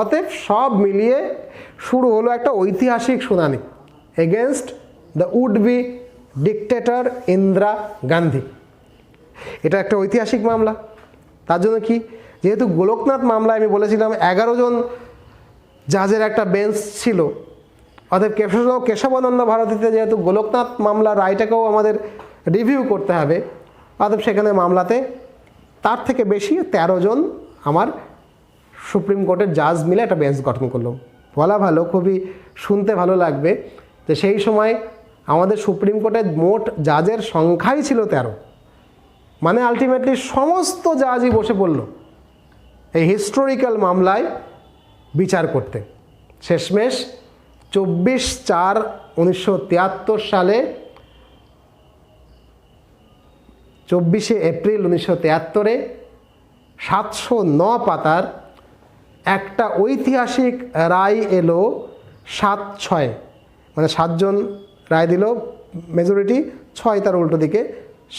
অতএব সব মিলিয়ে শুরু হলো একটা ঐতিহাসিক শুনানি against the would be dictator Indira Gandhi. এটা একটা ঐতিহাসিক মামলা। তার জন্য কি, যেহেতু গোলকনাথ মামলায় আমি বলেছিলাম 11 জন জাজের একটা বেঞ্চ ছিল, অতএব কেশবানন্দ ভারতীতে যেহেতু গোলকনাথ মামলা রায়টাকেও আমাদের রিভিউ করতে হবে, অতএব সেখানে মামলাতে তার থেকে বেশি 13 জন আমার সুপ্রিম কোর্টের জাজ মিলে একটা বেঞ্চ গঠন করলো। বলা ভালো, খুবই শুনতে ভালো লাগবে যে সেই সময় আমাদের সুপ্রিম কোর্টের মোট জাজের সংখ্যাই ছিল 13। মানে আলটিমেটলি সমস্ত জাজই বসে পড়ল এই হিস্টোরিক্যাল মামলায় বিচার করতে। শেষমেশ 24/4/1973 সালে, 24শে এপ্রিল 1973-এ 709 পাতার একটা ঐতিহাসিক রায় এলো 7-6, মানে 7 জন রায় দিল, মেজরিটি 6 তার উল্টো দিকে,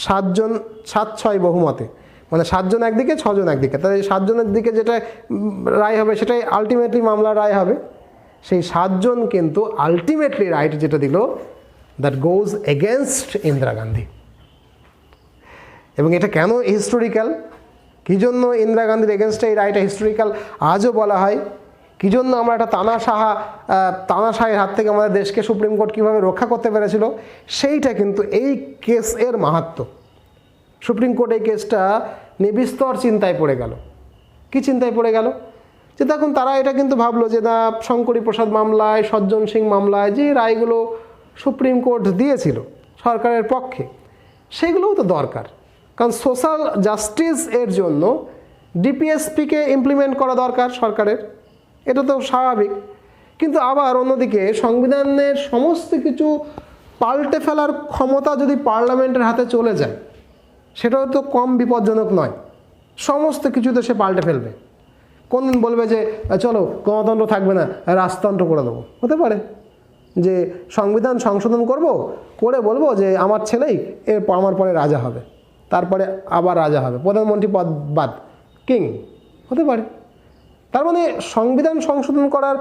7-6 বহুমতে, মানে 7 জন একদিকে 6 জন একদিকে, তাহলে 7 জনের দিকে যেটা রায় হবে সেটাই আলটিমেটলি মামলার রায় হবে। সেই 7 জন কিন্তু আলটিমেটলি রাইট যেটা দিল, that goes against Indira Gandhi. এবং এটা কেন হিস্টোরিক্যাল, কী জন্য ইন্দিরা গান্ধীর এগেনস্টে এই রায়টা হিস্টোরিক্যাল আজও বলা হয়, কী জন্য আমরা একটা তানাশাহের হাত থেকে আমাদের দেশকে সুপ্রিম কোর্ট কীভাবে রক্ষা করতে পেরেছিল, সেইটা কিন্তু এই কেসের মাহাত্ম্য। সুপ্রিম কোর্ট এই কেসটা নিবিস্তর চিন্তায় পড়ে গেল। কি চিন্তায় পড়ে গেল? যে দেখুন, তারা এটা কিন্তু ভাবলো যে না, শঙ্করী প্রসাদ মামলায়, সজ্জন সিং মামলায় যে রায়গুলো সুপ্রিম কোর্ট দিয়েছিল সরকারের পক্ষে, সেগুলোও তো দরকার, কারণ সোশ্যাল জাস্টিস এর জন্য ডিপিএসপিকে ইমপ্লিমেন্ট করা দরকার সরকারের, এটা তো স্বাভাবিক। কিন্তু আবার অন্যদিকে সংবিধানের সমস্ত কিছু পাল্টে ফেলার ক্ষমতা যদি পার্লামেন্টের হাতে চলে যায়, সেটাও তো কম বিপজ্জনক নয়। সমস্ত কিছু তো সে পাল্টে ফেলবে। কোনদিন বলবে যে চলো গণতন্ত্র থাকবে না, রাজতন্ত্র করে দেবো, হতে পারে। যে সংবিধান সংশোধন করে বলবো যে আমার ছেলেই আমার পরে রাজা হবে, তারপরে আবার রাজা হবে, প্রধানমন্ত্রী পদ বাদ, কিং, হতে পারে। তার মানে সংবিধান সংশোধন করার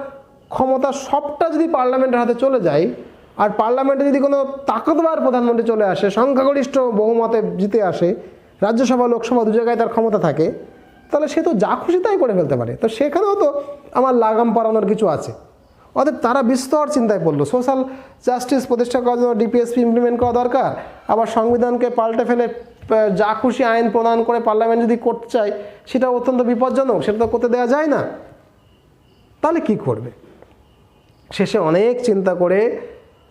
ক্ষমতা সবটা যদি পার্লামেন্টের হাতে চলে যায়, আর পার্লামেন্টে যদি কোনো তাকতবার প্রধানমন্ত্রী চলে আসে, সংখ্যাগরিষ্ঠ বহুমতে জিতে আসে, রাজ্যসভা লোকসভা 2 জায়গায় তার ক্ষমতা থাকে, তাহলে সে তো যা খুশি তাই করে ফেলতে পারে। তো সেখানেও তো আমার লাগাম পরানোর কিছু আছে। অতএব তারা বিস্তর চিন্তায় পড়লো, সোশ্যাল জাস্টিস প্রতিষ্ঠা করার জন্য ডিপিএসপি ইমপ্লিমেন্ট করা দরকার, আবার সংবিধানকে পাল্টে ফেলে যা খুশি আইন প্রণয়ন করে পার্লামেন্ট যদি করতে চায়, সেটা অত্যন্ত বিপজ্জনক, সেটা তো করতে দেওয়া যায় না। তাহলে কি করবে? শেষে অনেক চিন্তা করে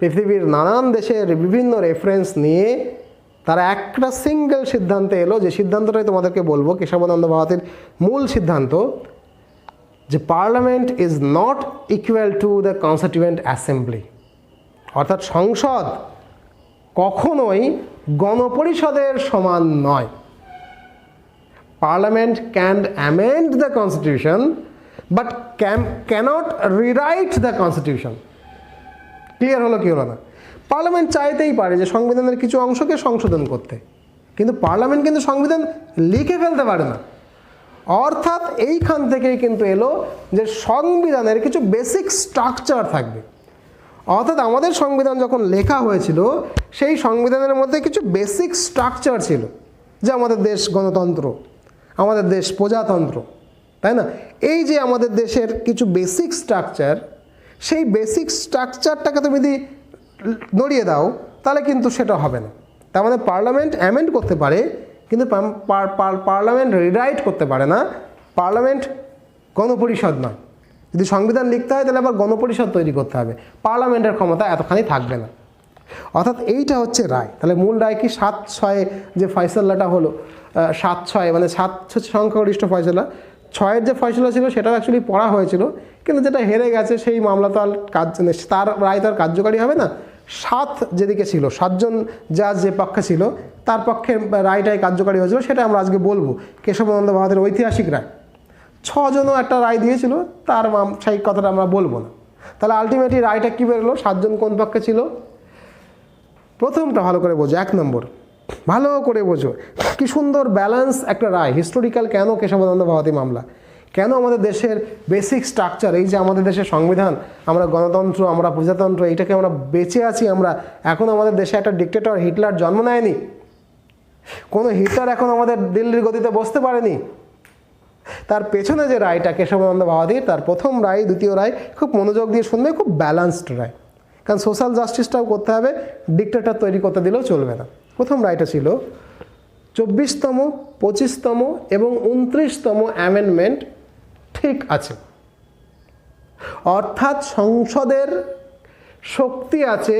পৃথিবীর নানান দেশের বিভিন্ন রেফারেন্স নিয়ে তারা একটা সিঙ্গেল সিদ্ধান্তে এলো, যে সিদ্ধান্তটাই তোমাদেরকে বলবো, কেশবানন্দ ভারতীর মূল সিদ্ধান্ত, যে parliament is not equal to the constituent assembly. অর্থাৎ সংসদ কখনোই গণপরিষদের সমান নয়। Parliament can amend the constitution but cannot rewrite the constitution. Clear হলো কি হলো না? পার্লামেন্ট চাইতেই পারে যে সংবিধানের কিছু অংশকে সংশোধন করতে, কিন্তু পার্লামেন্ট কিন্তু সংবিধান লিখে ফেলতে পারে না। অর্থাৎ এইখান থেকেই কিন্তু এলো যে সংবিধানের কিছু বেসিক স্ট্রাকচার থাকবে। অর্থাৎ আমাদের সংবিধান যখন লেখা হয়েছিল, সেই সংবিধানের মধ্যে কিছু বেসিক স্ট্রাকচার ছিল, যে আমাদের দেশ গণতন্ত্র, আমাদের দেশ প্রজাতন্ত্র, তাই না? এই যে আমাদের দেশের কিছু বেসিক স্ট্রাকচার, সেই বেসিক স্ট্রাকচারটাকে তুমি যদি নড়িয়ে দাও, তাহলে কিন্তু সেটা হবে না। তার মানে পার্লামেন্ট অ্যামেন্ড করতে পারে, কিন্তু পার্লামেন্ট রিরাইট করতে পারে না। পার্লামেন্ট গণপরিষদ নয়। যদি সংবিধান লিখতে হয়, তাহলে আবার গণপরিষদ তৈরি করতে হবে, পার্লামেন্টের ক্ষমতা এতখানি থাকবে না। অর্থাৎ এইটা হচ্ছে রায়। তাহলে মূল রায় কি? 7-6 যে ফয়সালাটা হলো, 7-6 মানে 7 সংখ্যাগরিষ্ঠ ফয়সালা, ছয়ের যে ফয়সলা ছিল সেটাও অ্যাকচুয়ালি পড়া হয়েছিল, কিন্তু যেটা হেরে গেছে সেই মামলা তো আর তার রায় তো আর কার্যকারী হবে না। 7 যেদিকে ছিল, 7 জন জাজ যে পক্ষে ছিল তার পক্ষে রায়টাই কার্যকারী হয়েছিল, সেটা আমরা আজকে বলবো। কেশবানন্দ ভারতের ঐতিহাসিক রায়। 6 জনও একটা রায় দিয়েছিল, তার সেই কথাটা আমরা বলবো না। তাহলে আলটিমেটলি রায়টা কী বেরোলো, 7 জন কোন পক্ষে ছিল? প্রথমটা ভালো করে বোঝো, 1 নম্বর ভালো করে বোঝো, কি সুন্দর ব্যালেন্স একটা রায়। হিস্টোরিক্যাল কেন কেশবানন্দ ভারতী মামলা, কেন আমাদের দেশের বেসিক স্ট্রাকচার, এই যে আমাদের দেশের সংবিধান, আমরা গণতন্ত্র, আমরা প্রজাতন্ত্র, এইটাকে আমরা বেঁচে আছি, আমরা এখন আমাদের দেশে একটা ডিক্টেটর হিটলার জন্ম নেয়নি, কোনো হিটলার এখন আমাদের দিল্লির গদিতে বসতে পারেনি। তার পেছনে যে রায়টা কেশবানন্দ ভারতীর, তার প্রথম রায়, দ্বিতীয় রায় খুব মনোযোগ দিয়ে শুনবে, খুব ব্যালেন্সড রায়। কারণ সোশ্যাল জাস্টিসটাও করতে হবে, ডিক্টেটর তৈরি করতে দিলেও চলবে না। প্রথম রায়টা ছিল 24তম, 25তম এবং 29তম অ্যামেন্ডমেন্ট ঠিক আছে, অর্থাৎ সংসদের শক্তি আছে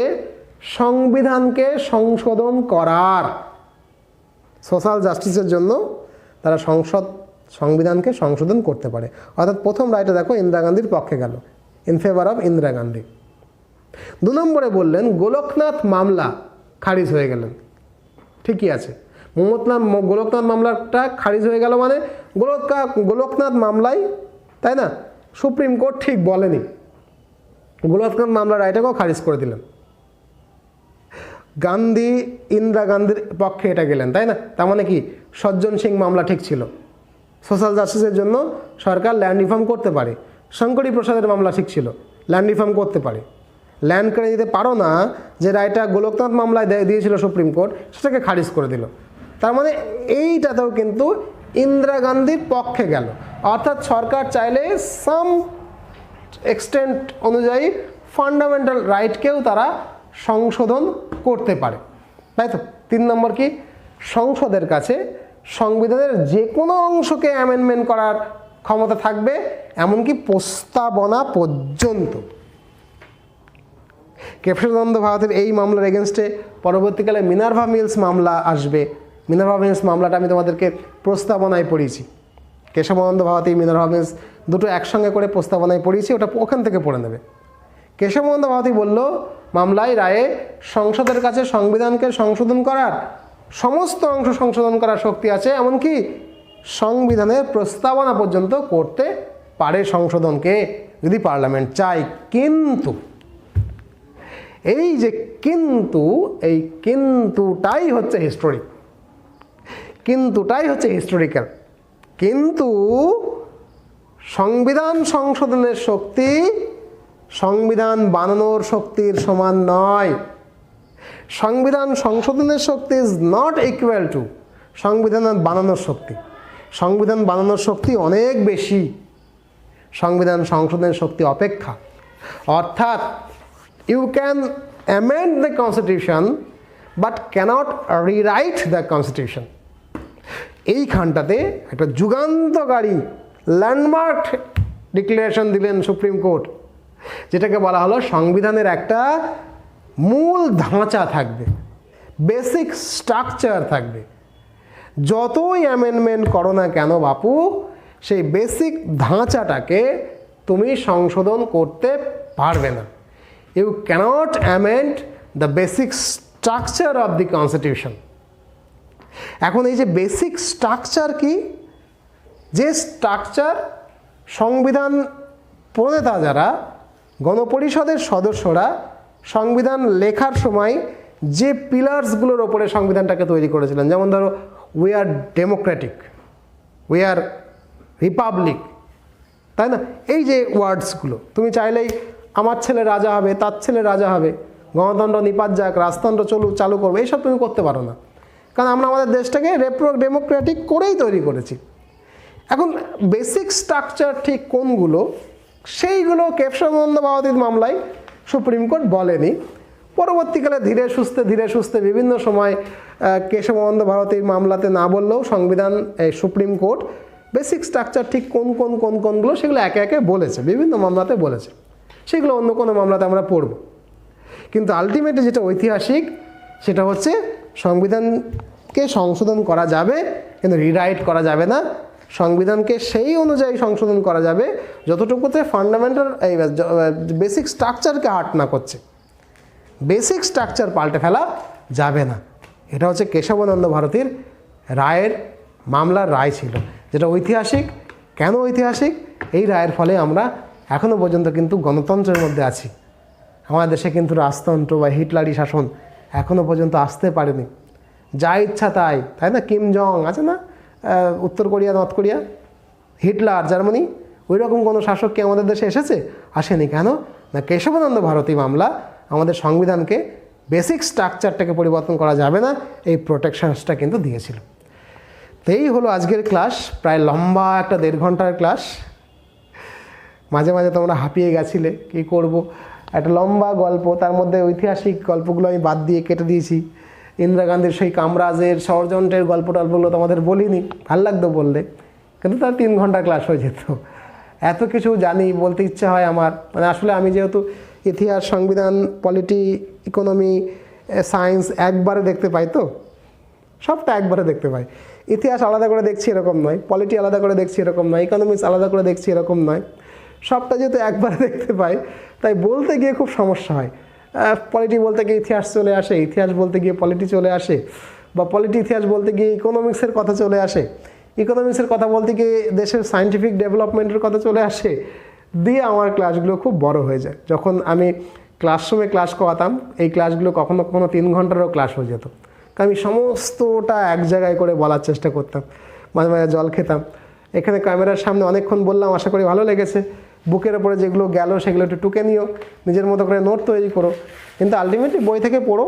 সংবিধানকে সংশোধন করার। সোশ্যাল জাস্টিসের জন্য তারা সংবিধানকে সংশোধন করতে পারে। অর্থাৎ প্রথম রায়টা দেখো ইন্দিরা গান্ধীর পক্ষে গেল, in favour of Indira Gandhi. 2 নম্বরে বললেন গোলকনাথ মামলা খারিজ হয়ে গেলেন, ঠিকই আছে। গোলকনাথ মামলাটা খারিজ হয়ে গেল মানে গোলকনাথ মামলায়, তাই না, সুপ্রিম কোর্ট ঠিক বলেনি, গোলকনাথ মামলার রায়টাকেও খারিজ করে দিলেন। ইন্দিরা গান্ধীর পক্ষে এটা গেলেন, তাই না, তার মানে কি সজ্জন সিং মামলা ঠিক ছিল, সোশ্যাল জাস্টিসের জন্য সরকার ল্যান্ড রিফর্ম করতে পারে। শঙ্করী প্রসাদের মামলা ঠিক ছিল, ল্যান্ড রিফর্ম করতে পারে। ল্যান্ড কেড়ে দিতে পারো না, যে রায়টা গোলকনাথ মামলায় দিয়েছিল সুপ্রিম কোর্ট, সেটাকে খারিজ করে দিল। তার মানে এইটাতেও কিন্তু ইন্দিরা গান্ধীর পক্ষে গেল। অর্থাৎ সরকার চাইলে সাম এক্সটেন্ট অনুযায়ী ফান্ডামেন্টাল রাইটকেও তারা সংশোধন করতে পারে, তাই তো। 3 নম্বর কি, সংসদের কাছে সংবিধানের যে কোনো অংশকে অ্যামেন্ডমেন্ট করার ক্ষমতা থাকবে, এমনকি প্রস্তাবনা পর্যন্ত। কেশবানন্দ ভারতের এই মামলার এগেনস্টে পরবর্তীকালে মিনার্ভা মিলস মামলা আসবে। মিনার্ভা মিলস মামলাটা আমি তোমাদেরকে প্রস্তাবনায় পড়িয়েছি, কেশবানন্দ ভারতী মিনার্ভা মিলস দুটো একসঙ্গে করে প্রস্তাবনায় পড়িয়েছি, ওটা ওখান থেকে পড়ে নেবে। কেশবানন্দ ভারতী বলল মামলায় রায়ে সংসদের কাছে সংবিধানকে সংশোধন করার সমস্ত অংশ সংশোধন করার শক্তি আছে, এমনকি সংবিধানের প্রস্তাবনা পর্যন্ত করতে পারে সংশোধনকে, যদি পার্লামেন্ট চায়। কিন্তু এই যে কিন্তু, এই কিন্তুটাই হচ্ছে হিস্টোরিক্যাল। কিন্তু সংবিধান সংশোধনের শক্তি সংবিধান বানানোর শক্তির সমান নয়। সংবিধান সংশোধনের শক্তি ইজ নট ইকুয়াল টু সংবিধান বানানোর শক্তি। সংবিধান বানানোর শক্তি অনেক বেশি সংবিধান সংশোধনের শক্তি অপেক্ষা। অর্থাৎ you can amend the constitution but cannot rewrite the constitution. এইখানটাতে একটা যুগান্তকারী ল্যান্ডমার্ক ডিক্লারেশন দিলেন সুপ্রিম কোর্ট, যেটাকে বলা হলো সংবিধানের একটা মূল ধাঁচা থাকবে, বেসিক স্ট্রাকচার থাকবে। যতই অ্যামেন্ডমেন্ট করো না কেন বাপু, সেই বেসিক ধাঁচাটাকে তুমি সংশোধন করতে পারবে না। You cannot amend the basic structure of the constitution. এখন এই যে বেসিক স্ট্রাকচার কি, যে স্ট্রাকচার সংবিধান প্রণেতা যারা গণপরিষদের সদস্যরা সংবিধান লেখার সময় যে পিলার্সগুলোর ওপরে সংবিধানটাকে তৈরি করেছিলেন, যেমন ধরো we are Democratic, we are Republic, তাই না, এই যে ওয়ার্ডসগুলো তুমি চাইলেই আমার ছেলে রাজা হবে, তার ছেলে রাজা হবে, গণতন্ত্র নিপাত যাক, রাজতন্ত্র চালু করবে, এইসব তুমি করতে পারো না, কারণ আমরা আমাদের দেশটাকে ডেমোক্রেটিক করেই তৈরি করেছি। এখন বেসিক স্ট্রাকচার ঠিক কোনগুলো, সেইগুলো কেশবানন্দ ভারতীর মামলায় সুপ্রিম কোর্ট বলেনি। পরবর্তীকালে ধীরে সুস্থে বিভিন্ন সময় কেশবানন্দ ভারতীর মামলাতে না বললেও সুপ্রিম কোর্ট বেসিক স্ট্রাকচার ঠিক কোনগুলো সেগুলো একে একে বলেছে, বিভিন্ন মামলাতে বলেছে। সেগুলো অন্য কোনো মামলাতে আমরা পড়ব। কিন্তু আলটিমেটলি যেটা ঐতিহাসিক, সেটা হচ্ছে সংবিধানকে সংশোধন করা যাবে, কিন্তু রিরাইট করা যাবে না। সংবিধানকে সেই অনুযায়ী সংশোধন করা যাবে যতটুকুতে ফান্ডামেন্টাল এই বেসিক স্ট্রাকচারকে হার্ট না করছে। বেসিক স্ট্রাকচার পাল্টে ফেলা যাবে না। এটা হচ্ছে কেশবানন্দ ভারতীর রায়ের মামলার রায় ছিল, যেটা ঐতিহাসিক। কেন ঐতিহাসিক? এই রায়ের ফলে আমরা এখনও পর্যন্ত কিন্তু গণতন্ত্রের মধ্যে আছি। আমাদের দেশে কিন্তু রাজতন্ত্র বা হিটলারি শাসন এখনও পর্যন্ত আসতে পারেনি। যা ইচ্ছা তাই, তাই না? কিম জং আছে না, উত্তর Korea, north Korea, Hitler, Germany, ওই রকম কোনো শাসক কি আমাদের দেশে এসেছে? আসেনি। কেন না? কেশবানন্দ ভারতী মামলা আমাদের সংবিধানকে বেসিক স্ট্রাকচারটাকে পরিবর্তন করা যাবে না, এই প্রোটেকশনসটা কিন্তু দিয়েছিল। তো এই হলো আজকের ক্লাস, প্রায় লম্বা একটা 1.5 ঘন্টার ক্লাস। মাঝে মাঝে তোমরা হাঁপিয়ে গেছিলে, কী করব, একটা লম্বা গল্প, তার মধ্যে ঐতিহাসিক গল্পগুলো আমি বাদ দিয়ে কেটে দিয়েছি। ইন্দিরা গান্ধীর সেই কামরাজের ষড়যন্ত্রের টল্পগুলো তোমাদের বলিনি, ভাল লাগতো বললে, কিন্তু তার 3 ঘন্টা ক্লাস হয়ে যেত। এত কিছু জানি, বলতে ইচ্ছা হয় আমার। মানে আসলে আমি যেহেতু ইতিহাস, সংবিধান, পলিটি, ইকোনমি, সায়েন্স একবারে দেখতে পাই, তো সবটা একবারে দেখতে পাই। ইতিহাস আলাদা করে দেখছি এরকম নয়, পলিটি আলাদা করে দেখছি এরকম নয়, ইকোনমিক্স আলাদা করে দেখছি এরকম নয়, সবটা যেহেতু একবারে দেখতে পাই, তাই বলতে গিয়ে খুব সমস্যা হয়। পলিটি বলতে গিয়ে ইতিহাস চলে আসে, ইতিহাস বলতে গিয়ে পলিটি চলে আসে, বা পলিটি ইতিহাস বলতে গিয়ে ইকোনমিক্সের কথা চলে আসে, ইকোনমিক্সের কথা বলতে গিয়ে দেশের সায়েন্টিফিক ডেভেলপমেন্টের কথা চলে আসে, দিয়ে আমার ক্লাসগুলো খুব বড় হয়ে যায়। যখন আমি ক্লাসরুমে ক্লাস করাতাম, এই ক্লাসগুলো কখনো কখনো 3 ঘন্টারও ক্লাস হয়ে যেত, কারণ আমি সমস্তটা এক জায়গায় করে বলার চেষ্টা করতাম। মাঝে মাঝে জল খেতাম। এখানে ক্যামেরার সামনে অনেকক্ষণ বললাম, আশা করি ভালো লেগেছে। বুকের ওপরে যেগুলো গেল সেগুলো একটু টুকে নিও, নিজের মতো করে নোট তৈরি করো, কিন্তু আলটিমেটলি বই থেকে পড়ো।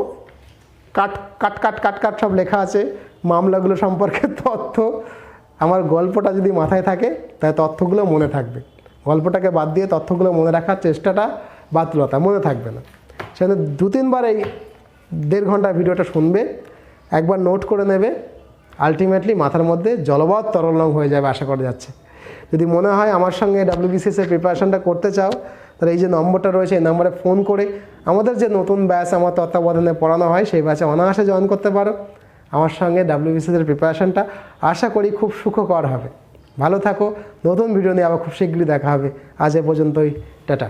কাট কাট কাট কাট কাট সব লেখা আছে মামলাগুলো সম্পর্কে তথ্য। আমার গল্পটা যদি মাথায় থাকে তাহলে তথ্যগুলো মনে থাকবে, গল্পটাকে বাদ দিয়ে তথ্যগুলো মনে রাখার চেষ্টাটা বাতুলতা, মনে থাকবে না। সেখানে 2-3 বার এই 1.5 ঘন্টার ভিডিওটা শুনবে, একবার নোট করে নেবে, আলটিমেটলি মাথার মধ্যে জলবৎ তরলং হয়ে যাবে আশা করা যাচ্ছে। যদি মনে হয় আমার সঙ্গে WBCS-এর প্রিপারেশনটা করতে চাও, তাহলে এই যে নম্বরটা রয়েছে, এই নম্বরে ফোন করে আমাদের যে নতুন ব্যাচ আমার তত্ত্বাবধানে পড়ানো হয়, সেই ব্যাচে অনায়াসে জয়েন করতে পারো। আমার সঙ্গে WBCS-এর প্রিপারেশনটা আশা করি খুব সুখকর হবে। ভালো থাকো, নতুন ভিডিও নিয়ে আবার খুব শীঘ্রই দেখা হবে। আজ এ পর্যন্তই, টাটা।